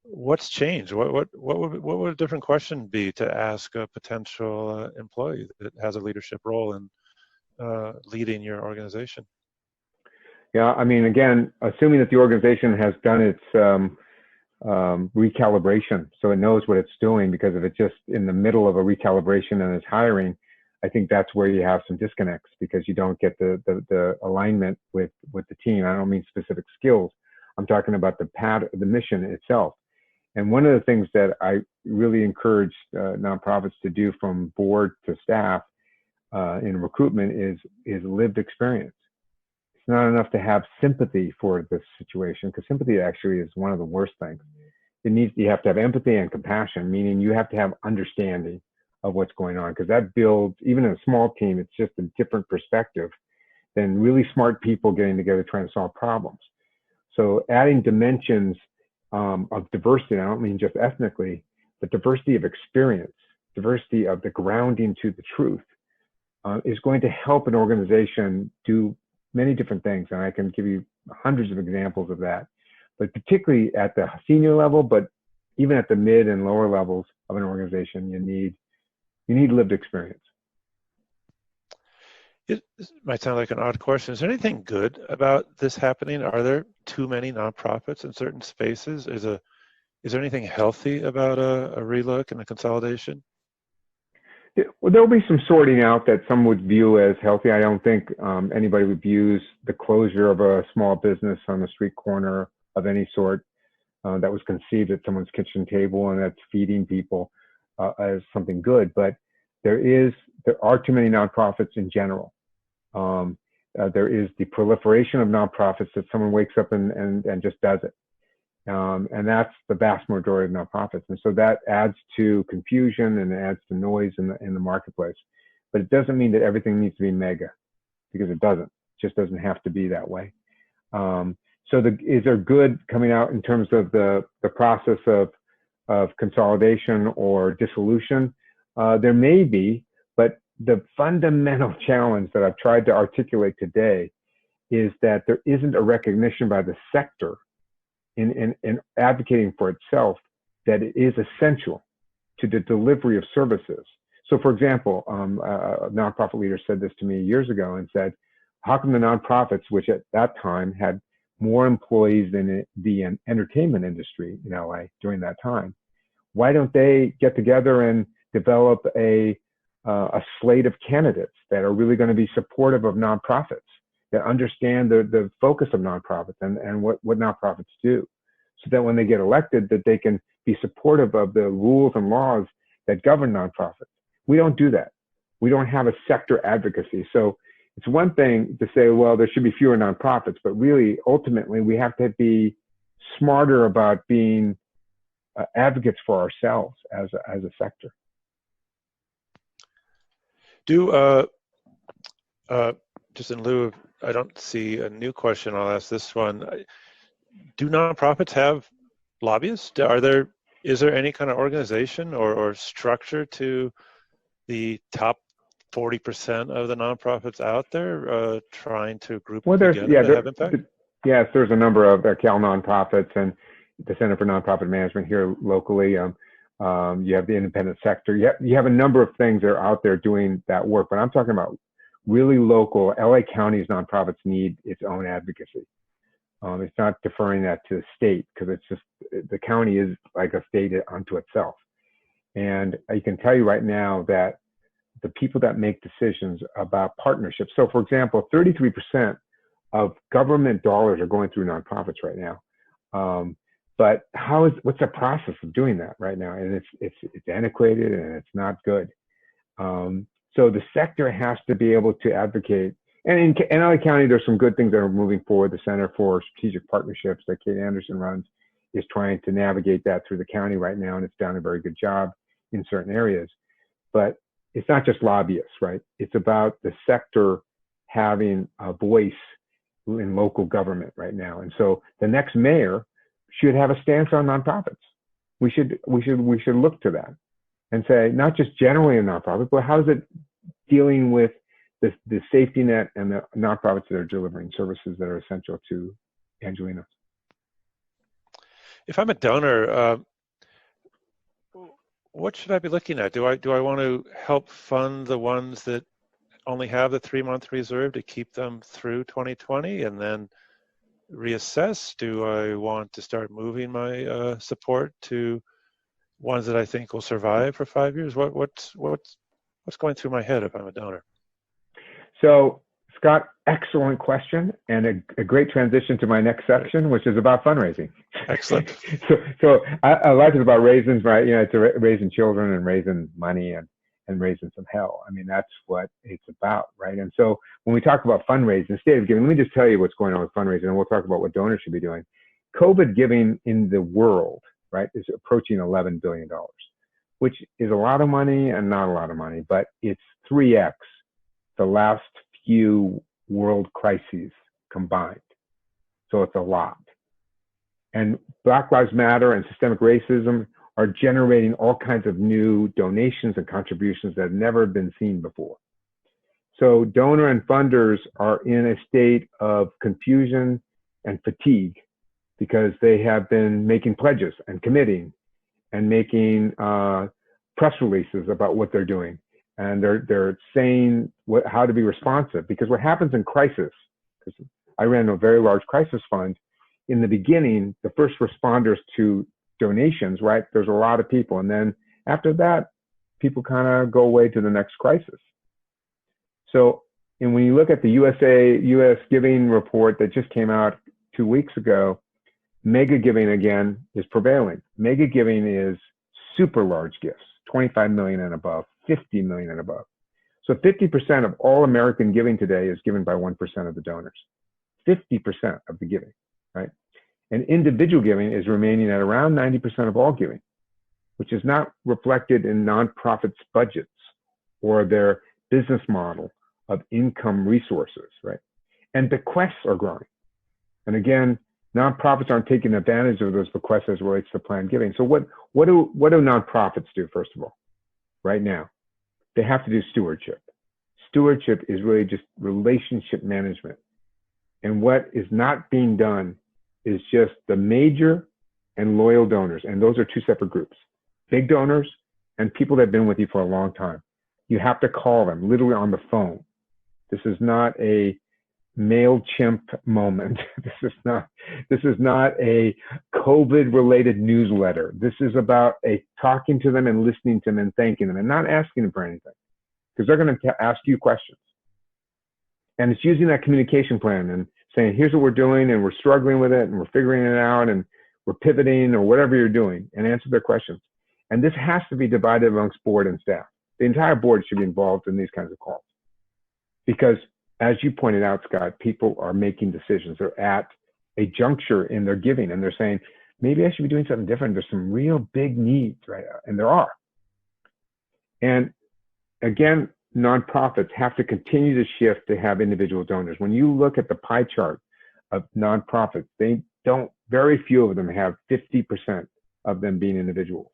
what's changed? What would a different question be to ask a potential employee that has a leadership role in leading your organization? Yeah, I mean, again, assuming that the organization has done its recalibration, so it knows what it's doing, because if it's just in the middle of a recalibration and is hiring, I think that's where you have some disconnects, because you don't get the alignment with the team. I don't mean specific skills. I'm talking about the mission itself. And one of the things that I really encourage nonprofits to do from board to staff in recruitment is lived experience. It's not enough to have sympathy for the situation, because sympathy actually is one of the worst things. You have to have empathy and compassion, meaning you have to have understanding of what's going on, because that builds, even in a small team, it's just a different perspective than really smart people getting together trying to solve problems. So adding dimensions of diversity, I don't mean just ethnically, but diversity of experience, diversity of the grounding to the truth, is going to help an organization do many different things. And I can give you hundreds of examples of that, but particularly at the senior level, but even at the mid and lower levels of an organization, you need lived experience. It might sound like an odd question. Is there anything good about this happening? Are there too many nonprofits in certain spaces? Is there anything healthy about a relook and a consolidation? Well, there'll be some sorting out that some would view as healthy. I don't think anybody would view the closure of a small business on the street corner of any sort that was conceived at someone's kitchen table and that's feeding people as something good. But there are too many nonprofits in general. There is the proliferation of nonprofits that someone wakes up and just does it. And that's the vast majority of nonprofits. And so that adds to confusion and adds to noise in the marketplace. But it doesn't mean that everything needs to be mega, because it doesn't. It just doesn't have to be that way. So is there good coming out in terms of the process of consolidation or dissolution? There may be, but the fundamental challenge that I've tried to articulate today is that there isn't a recognition by the sector in advocating for itself that it is essential to the delivery of services. So for example, a nonprofit leader said this to me years ago and said, how come the nonprofits, which at that time had more employees than the entertainment industry in LA during that time, why don't they get together and develop a slate of candidates that are really going to be supportive of nonprofits, that understand the focus of nonprofits and what nonprofits do, so that when they get elected, that they can be supportive of the rules and laws that govern nonprofits. We don't do that. We don't have a sector advocacy. So it's one thing to say, well, there should be fewer nonprofits, but really, ultimately, we have to be smarter about being advocates for ourselves as a sector. Just in lieu of, I don't see a new question, I'll ask this one. Do nonprofits have lobbyists? Is there any kind of organization or structure to the top 40% of the nonprofits out there trying to group together to have impact? Yes, there's a number of Cal nonprofits and the Center for Nonprofit Management here locally. You have the independent sector. You have a number of things that are out there doing that work, but I'm talking about really local. LA County's nonprofits need its own advocacy. It's not deferring that to the state, because it's just, the county is like a state unto itself. And I can tell you right now that the people that make decisions about partnerships, so for example, 33% of government dollars are going through nonprofits right now. But what's the process of doing that right now? And it's antiquated and it's not good. So the sector has to be able to advocate. And in LA County, there's some good things that are moving forward. The Center for Strategic Partnerships that Kate Anderson runs is trying to navigate that through the county right now, and it's done a very good job in certain areas. But it's not just lobbyists, right? It's about the sector having a voice in local government right now. And so the next mayor should have a stance on nonprofits. We should look to that and say, not just generally a nonprofit, but how is it dealing with the safety net and the nonprofits that are delivering services that are essential to Angelinos. if I'm a donor, what should I be looking at? Do I want to help fund the ones that only have the 3-month reserve to keep them through 2020 and then reassess? Do I want to start moving my support to ones that I think will survive for 5 years? What's going through my head if I'm a donor? So, Scott, excellent question, and a great transition to my next section, which is about fundraising. Excellent. so I like it about raisins, right? You know, it's raising children and raising money and raising some hell. I mean, that's what it's about, right? And so when we talk about fundraising, state of giving, let me just tell you what's going on with fundraising, and we'll talk about what donors should be doing. COVID giving in the world, right, is approaching $11 billion, which is a lot of money and not a lot of money, but it's 3x the last few world crises combined. So it's a lot. And Black Lives Matter and systemic racism are generating all kinds of new donations and contributions that have never been seen before. So donor and funders are in a state of confusion and fatigue because they have been making pledges and committing and making press releases about what they're doing. And they're saying how to be responsive, because what happens in crisis, because I ran a very large crisis fund, in the beginning, the first responders to donations, right, there's a lot of people. And then after that, people kind of go away to the next crisis. So, and when you look at the US giving report that just came out 2 weeks ago, mega giving again is prevailing. Mega giving is super large gifts, 25 million and above, 50 million and above. So 50% of all American giving today is given by 1% of the donors, 50% of the giving, right? And individual giving is remaining at around 90% of all giving, which is not reflected in nonprofits' budgets or their business model of income resources, right? And bequests are growing. And again, nonprofits aren't taking advantage of those bequests as it relates to planned giving. So what do nonprofits do, first of all, right now? They have to do stewardship. Stewardship is really just relationship management. And what is not being done is just the major and loyal donors. And those are two separate groups. Big donors and people that have been with you for a long time. You have to call them literally on the phone. This is not a MailChimp moment. This is not a COVID-related newsletter. This is about talking to them and listening to them and thanking them and not asking them for anything, because they're going to ask you questions. And it's using that communication plan and saying, here's what we're doing, and we're struggling with it, and we're figuring it out, and we're pivoting, or whatever you're doing, and answer their questions. And this has to be divided amongst board and staff. The entire board should be involved in these kinds of calls. Because as you pointed out, Scott, people are making decisions. They're at a juncture in their giving, and they're saying, maybe I should be doing something different. There's some real big needs, right? And there are. And again, nonprofits have to continue to shift to have individual donors. When you look at the pie chart of nonprofits, very few of them have 50% of them being individuals.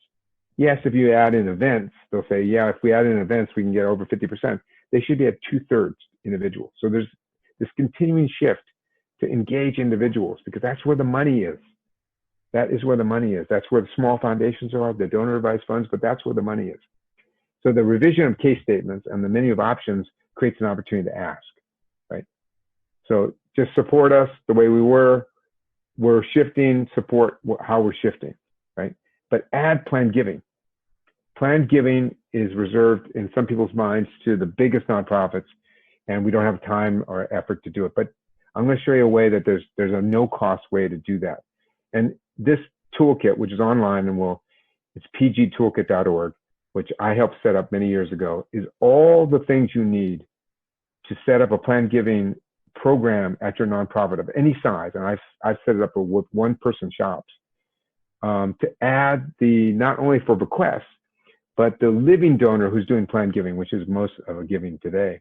Yes, if you add in events, they'll say, yeah, if we add in events, we can get over 50%. They should be at 2/3 individuals. So there's this continuing shift to engage individuals, because that's where the money is. That is where the money is. That's where the small foundations are, the donor advised funds, but that's where the money is. So the revision of case statements and the menu of options creates an opportunity to ask, right? So just support us the way we were. We're shifting, support how we're shifting, right? But add planned giving. Planned giving is reserved in some people's minds to the biggest nonprofits, and we don't have time or effort to do it. But I'm going to show you a way that there's a no-cost way to do that. And this toolkit, which is online, and it's pgtoolkit.org, which I helped set up many years ago, is all the things you need to set up a planned giving program at your nonprofit of any size. And I've set it up with one-person shops to add not only for bequests, but the living donor who's doing planned giving, which is most of a giving today.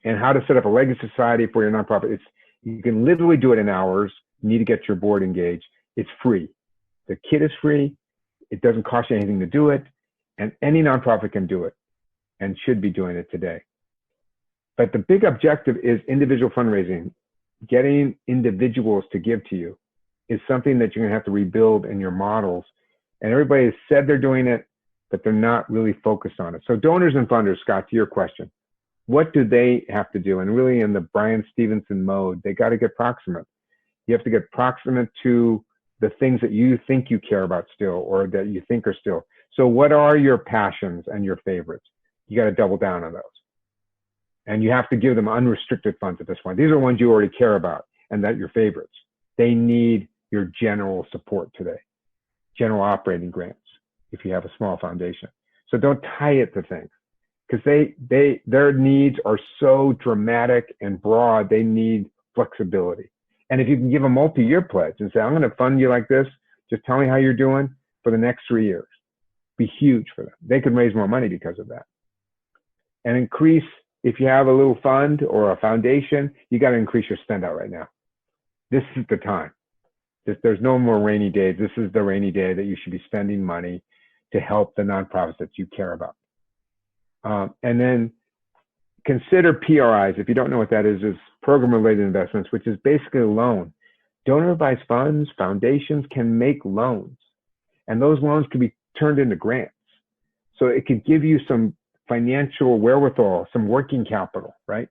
And how to set up a legacy society for your nonprofit. You can literally do it in hours. You need to get your board engaged. It's free. The kit is free. It doesn't cost you anything to do it. And any nonprofit can do it and should be doing it today. But the big objective is individual fundraising, getting individuals to give to you. is something that you're going to have to rebuild in your models. And everybody has said they're doing it, but they're not really focused on it. So donors and funders, Scott, to your question, what do they have to do? And really in the Brian Stevenson mode, they got to get proximate. You have to get proximate to the things that you think you care about still, or that you think are still. So what are your passions and your favorites? You got to double down on those. And you have to give them unrestricted funds at this point. These are ones you already care about and that your favorites. They need your general support today, general operating grants, if you have a small foundation. So don't tie it to things, because their needs are so dramatic and broad. They need flexibility. And if you can give a multi-year pledge and say, I'm going to fund you like this, just tell me how you're doing for the next 3 years, be huge for them. They could raise more money because of that. And increase, if you have a little fund or a foundation, you got to increase your spend out right now. This is the time. There's no more rainy days. This is the rainy day that you should be spending money to help the nonprofits that you care about. And then consider PRIs. If you don't know what that is program-related investments, which is basically a loan. Donor-advised funds, foundations can make loans, and those loans can be turned into grants. So it could give you some financial wherewithal, some working capital, right?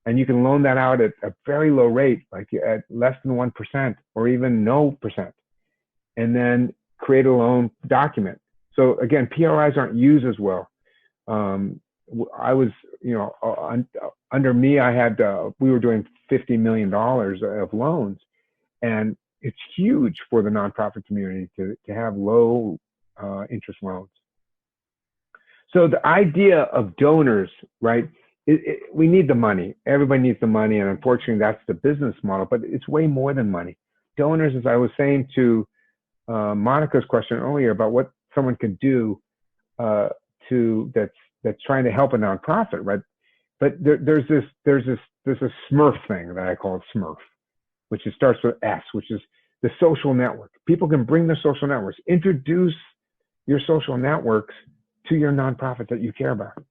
And you can loan that out at a very low rate, like at less than 1% or even no percent, and then create a loan document. So again, PRIs aren't used as well. I was, under me, I had, we were doing $50 million of loans, and it's huge for the nonprofit community to have low interest loans. So the idea of donors, right? We need the money. Everybody needs the money, and unfortunately, that's the business model. But it's way more than money. Donors, as I was saying to Monica's question earlier about what someone could do that's trying to help a nonprofit, right? But there's a Smurf thing that I call Smurf, which starts with S, which is the social network. People can bring their social networks, introduce your social networks to your nonprofit that you care about.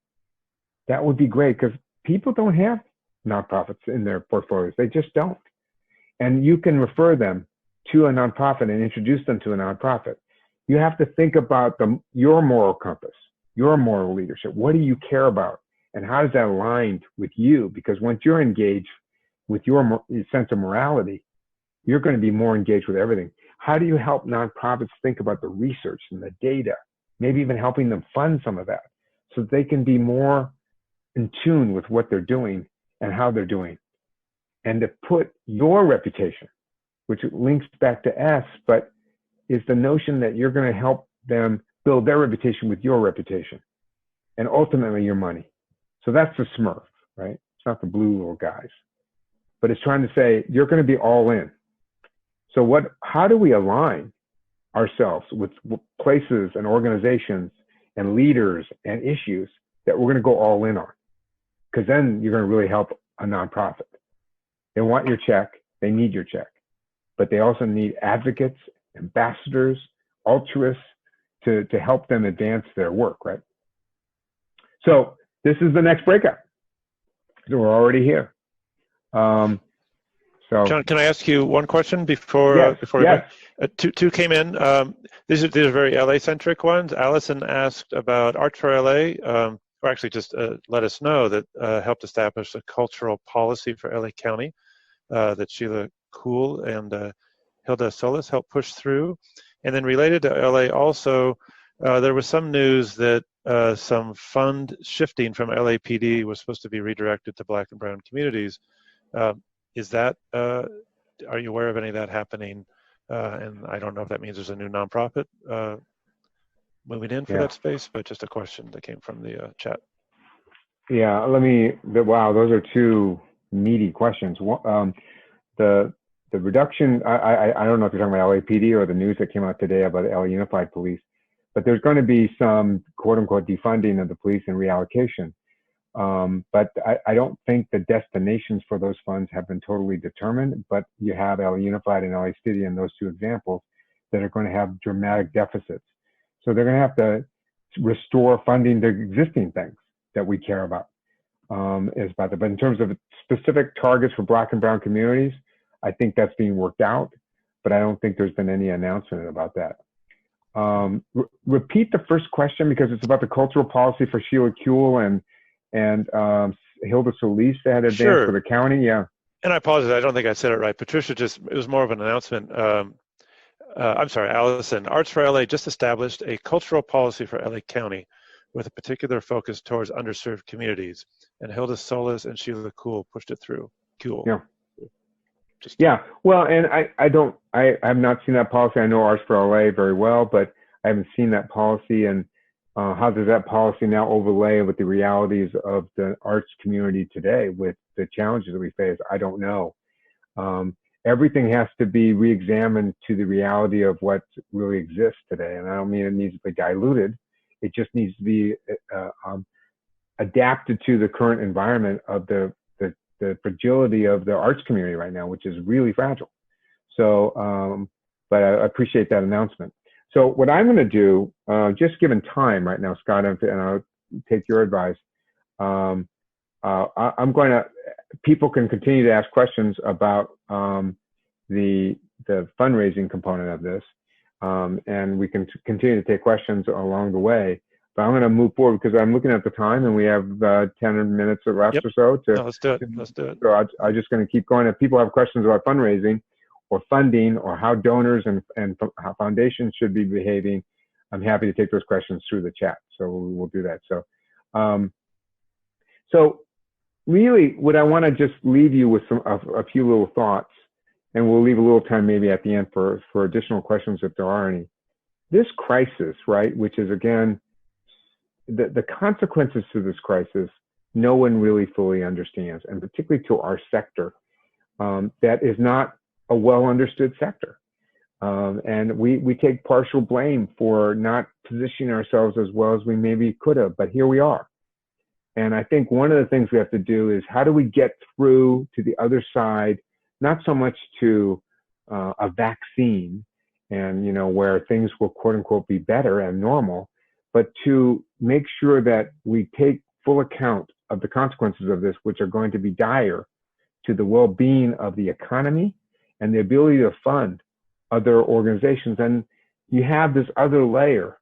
That would be great, because people don't have nonprofits in their portfolios. They just don't. And you can refer them to a nonprofit and introduce them to a nonprofit. You have to think about your moral compass, your moral leadership. What do you care about? And how does that align with you? Because once you're engaged with your sense of morality, you're going to be more engaged with everything. How do you help nonprofits think about the research and the data, maybe even helping them fund some of that, so that they can be more in tune with what they're doing and how they're doing? And to put your reputation, which links back to S, but is the notion that you're going to help them build their reputation with your reputation, and ultimately your money. So that's the Smurf, right? It's not the blue little guys, but it's trying to say you're going to be all in. So how do we align ourselves with places and organizations and leaders and issues that we're going to go all in on? Because then you're going to really help a nonprofit. They want your check. They need your check. But they also need advocates, ambassadors, altruists to help them advance their work, right? So this is the next breakout. So we're already here. John, can I ask you one question before yes, before we two came in? These are very LA-centric ones. Allison asked about Arts for LA, or actually just let us know that helped establish a cultural policy for LA County that Sheila Kuhl and Hilda Solis helped push through. And then related to LA also, there was some news that some fund shifting from LAPD was supposed to be redirected to Black and Brown communities. Is that, are you aware of any of that happening? And I don't know if that means there's a new nonprofit moving in for that space, but just a question that came from the chat. Yeah, wow, those are two meaty questions. The reduction, I don't know if you're talking about LAPD or the news that came out today about the LA Unified Police, but there's going to be some quote unquote defunding of the police and reallocation. But I don't think the destinations for those funds have been totally determined, but you have LA Unified and LA City in those two examples that are going to have dramatic deficits. So they're going to have to restore funding to existing things that we care about. But in terms of specific targets for Black and Brown communities, I think that's being worked out. but I don't think there's been any announcement about that. Repeat the first question because it's about the cultural policy for Sheila Kuehl and Hilda Solis that had advanced for the county. Yeah. And I apologize, I don't think I said it right. Patricia it was more of an announcement. I'm sorry, Allison. Arts for LA just established a cultural policy for LA County with a particular focus towards underserved communities. And Hilda Solis and Sheila Kuehl pushed it through. Yeah. Yeah. Well, and I have not seen that policy. I know Arts for LA very well, but I haven't seen that policy. And how does that policy now overlay with the realities of the arts community today with the challenges that we face? I don't know. Everything has to be re-examined to the reality of what really exists today. And I don't mean it needs to be diluted. It just needs to be adapted to the current environment of the fragility of the arts community right now, which is really fragile. So, but I appreciate that announcement. So what I'm going to do, just given time right now, Scott, and I'll take your advice. I'm going to, people can continue to ask questions about the fundraising component of this, and we can continue to take questions along the way. But I'm going to move forward because I'm looking at the time and we have 10 minutes left or so. No, let's do it. Let's do it. So I'm just going to keep going. If people have questions about fundraising or funding or how donors and how foundations should be behaving, I'm happy to take those questions through the chat. So we'll do that. So really what I want to just leave you with a few little thoughts, and we'll leave a little time maybe at the end for additional questions if there are any. This crisis, right, which is again, the consequences to this crisis, no one really fully understands, and particularly to our sector, that is not a well understood sector. And we take partial blame for not positioning ourselves as well as we maybe could have, but here we are. And I think one of the things we have to do is how do we get through to the other side, not so much to a vaccine and, you know, where things will quote unquote be better and normal, but to make sure that we take full account of the consequences of this, which are going to be dire to the well-being of the economy and the ability to fund other organizations. And you have this other layer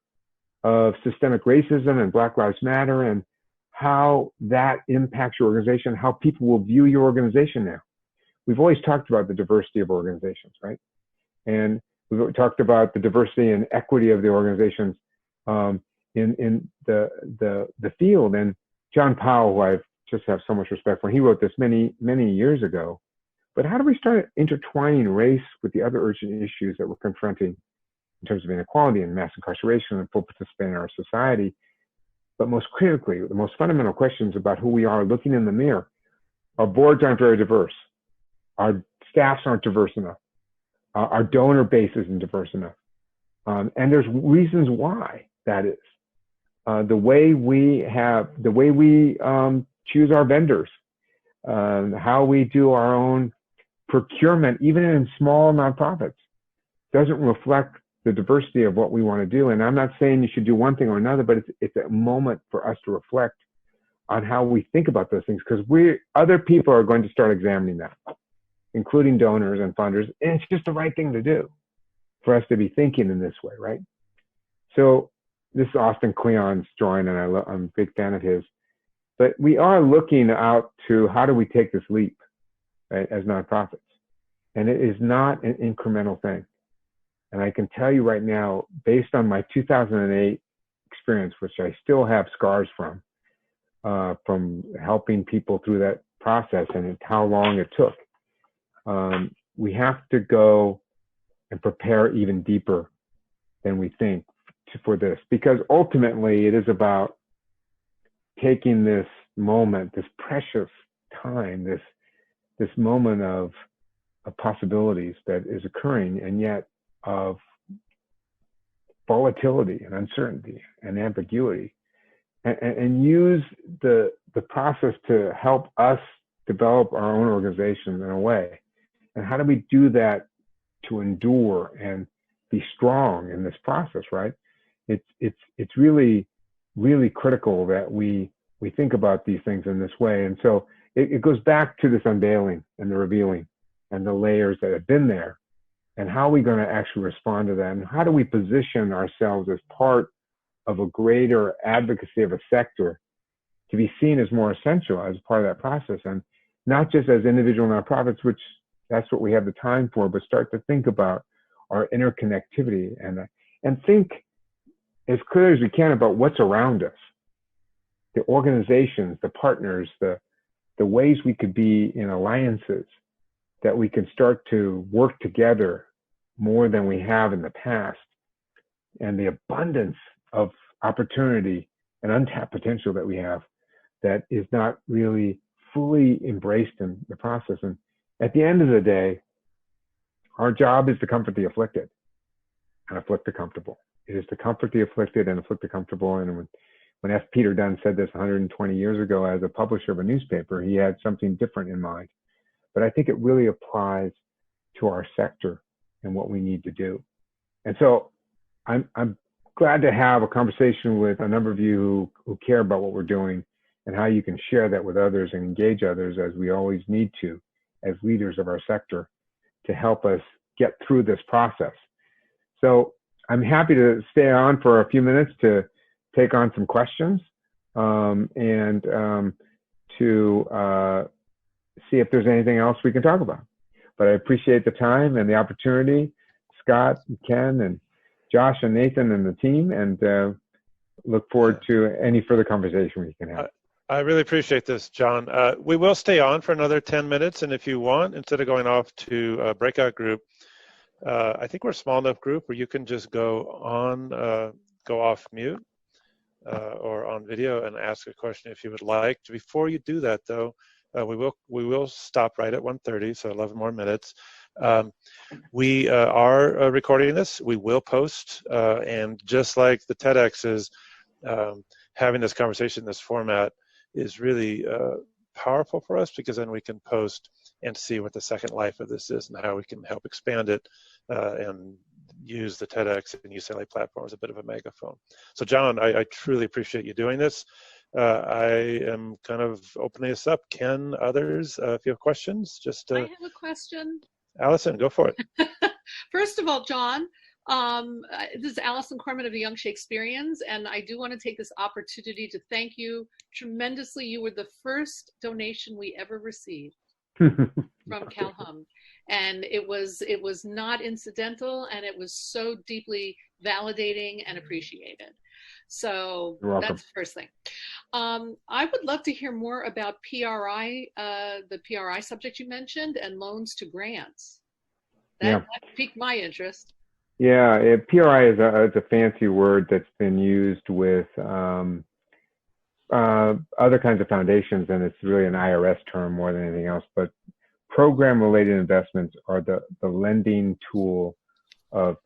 of systemic racism and Black Lives Matter and how that impacts your organization, how people will view your organization now. We've always talked about the diversity of organizations, right? And we've talked about the diversity and equity of the organizations in the field. And John Powell, who I just have so much respect for, he wrote this many years ago. But how do we start intertwining race with the other urgent issues that we're confronting in terms of inequality and mass incarceration and full participation in our society? But most critically, the most fundamental questions about who we are looking in the mirror. Our boards aren't very diverse. Our staffs aren't diverse enough. Our donor base isn't diverse enough. And there's reasons why that is. The way we choose our vendors, how we do our own procurement, even in small nonprofits, doesn't reflect the diversity of what we want to do. And I'm not saying you should do one thing or another, but it's a moment for us to reflect on how we think about those things, because other people are going to start examining that, including donors and funders. And it's just the right thing to do for us to be thinking in this way, right? So this is Austin Kleon's drawing, and I'm a big fan of his. But we are looking out to how do we take this leap, right, as nonprofits. And it is not an incremental thing. And I can tell you right now, based on my 2008 experience, which I still have scars from helping people through that process and how long it took, we have to go and prepare even deeper than we think for this, because ultimately it is about taking this moment, this precious time, this moment of possibilities that is occurring, and yet of volatility and uncertainty and ambiguity, and use the process to help us develop our own organization in a way. And how do we do that to endure and be strong in this process, right? It's really, really critical that we think about these things in this way. And so it goes back to this unveiling and the revealing and the layers that have been there And how are we going to actually respond to that? And how do we position ourselves as part of a greater advocacy of a sector to be seen as more essential as part of that process? And not just as individual nonprofits, which that's what we have the time for, but start to think about our interconnectivity and think as clear as we can about what's around us, the organizations, the partners, the ways we could be in alliances, that we can start to work together more than we have in the past, and the abundance of opportunity and untapped potential that we have that is not really fully embraced in the process. And at the end of the day, our job is to comfort the afflicted and afflict the comfortable. It is to comfort the afflicted and afflict the comfortable. And when F. Peter Dunn said this 120 years ago as a publisher of a newspaper, he had something different in mind. But I think it really applies to our sector and what we need to do. And so I'm glad to have a conversation with a number of you who care about what we're doing and how you can share that with others and engage others, as we always need to as leaders of our sector, to help us get through this process. So I'm happy to stay on for a few minutes to take on some questions and to see if there's anything else we can talk about. But I appreciate the time and the opportunity, Scott, and Ken, and Josh, and Nathan, and the team, and look forward to any further conversation we can have. I really appreciate this, John. We will stay on for another 10 minutes, and if you want, instead of going off to a breakout group, I think we're a small enough group where you can just go off mute or on video and ask a question if you would like. Before you do that, though, we will stop right at 1:30, so 11 more minutes. We are recording this. We will post, and just like the TEDx is, having this conversation in this format is really powerful for us, because then we can post and see what the second life of this is and how we can help expand it and use the TEDx and UCLA platform as a bit of a megaphone. So John, I truly appreciate you doing this. I am kind of opening this up. Ken, others, if you have questions, just I have a question. Allison, go for it. First of all, John, this is Allison Corman of the Young Shakespeareans, and I do want to take this opportunity to thank you tremendously. You were the first donation we ever received from Calhoun, and it was not incidental, and it was so deeply validating and appreciated. So that's the first thing. I would love to hear more about PRI, the PRI subject you mentioned, and loans to grants. That piqued my interest. Yeah, PRI is a fancy word that's been used with other kinds of foundations, and it's really an IRS term more than anything else. But program-related investments are the lending tool of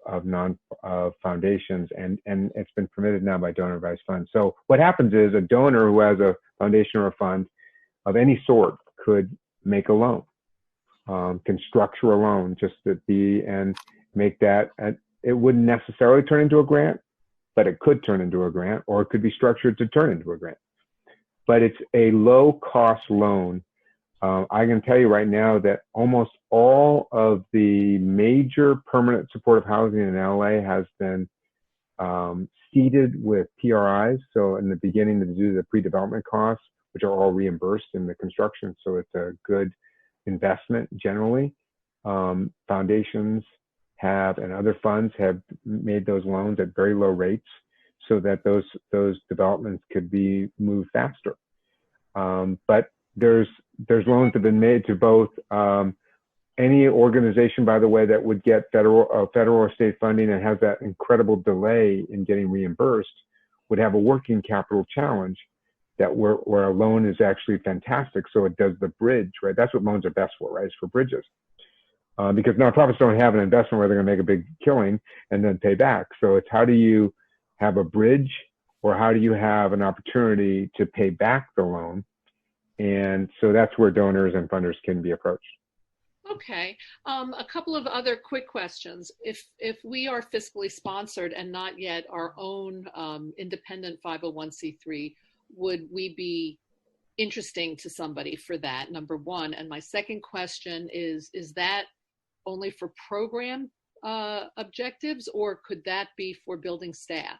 foundations, and it's been permitted now by donor advised funds. So what happens is a donor who has a foundation or a fund of any sort could make a loan, can structure a loan just to be and make that. It wouldn't necessarily turn into a grant, but it could turn into a grant, or it could be structured to turn into a grant. But it's a low-cost loan. I can tell you right now that almost all of the major permanent supportive housing in LA has been seeded with PRIs. So in the beginning, to do the pre-development costs, which are all reimbursed in the construction. So it's a good investment generally. Foundations have, and other funds have made those loans at very low rates so that those developments could be moved faster. But there's loans that have been made to both any organization, by the way, that would get federal or state funding and has that incredible delay in getting reimbursed would have a working capital challenge that where a loan is actually fantastic. So it does the bridge, right? That's what loans are best for, right? It's for bridges. Because nonprofits don't have an investment where they're gonna make a big killing and then pay back. So it's how do you have a bridge, or how do you have an opportunity to pay back the loan? And so that's where donors and funders can be approached. Okay, a couple of other quick questions. If we are fiscally sponsored and not yet our own independent 501c3, would we be interesting to somebody for that, number one? And my second question is that only for program objectives, or could that be for building staff?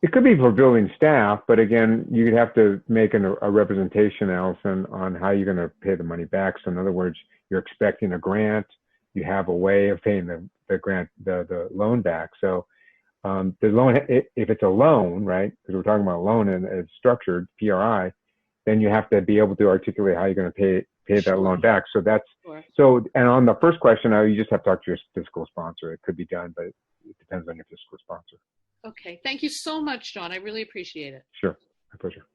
It could be for building staff, but again, you'd have to make a representation, Allison, on how you're going to pay the money back. So in other words, you're expecting a grant, you have a way of paying the grant, the loan back. So the loan, if it's a loan, right, because we're talking about a loan and it's structured, PRI, then you have to be able to articulate how you're going to pay that loan back. So that's, and on the first question, you just have to talk to your fiscal sponsor. It could be done, but it depends on your fiscal sponsor. Okay, thank you so much, John. I really appreciate it. Sure, my pleasure.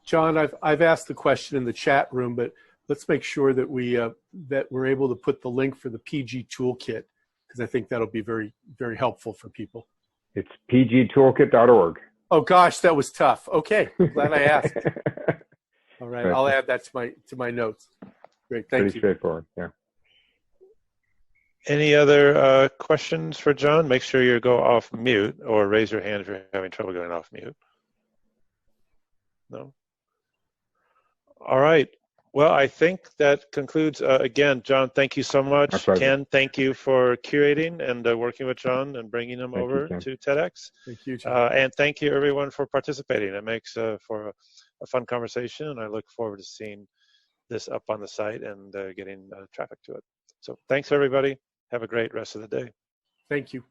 John, I've asked the question in the chat room, but let's make sure that we're able to put the link for the PG toolkit, because I think that'll be very, very helpful for people. It's pgtoolkit.org. Oh gosh, that was tough. Okay, glad I asked. All right, I'll add that to my notes. Great, thank you. Pretty straightforward, yeah. Any other questions for John? Make sure you go off mute or raise your hand if you're having trouble going off mute. No? All right. Well, I think that concludes. Again, John, thank you so much. Ken, thank you for curating and working with John and bringing him over to TEDx. Thank you, John. And thank you, everyone, for participating. It makes for a fun conversation, and I look forward to seeing this up on the site and getting traffic to it. So thanks, everybody. Have a great rest of the day. Thank you.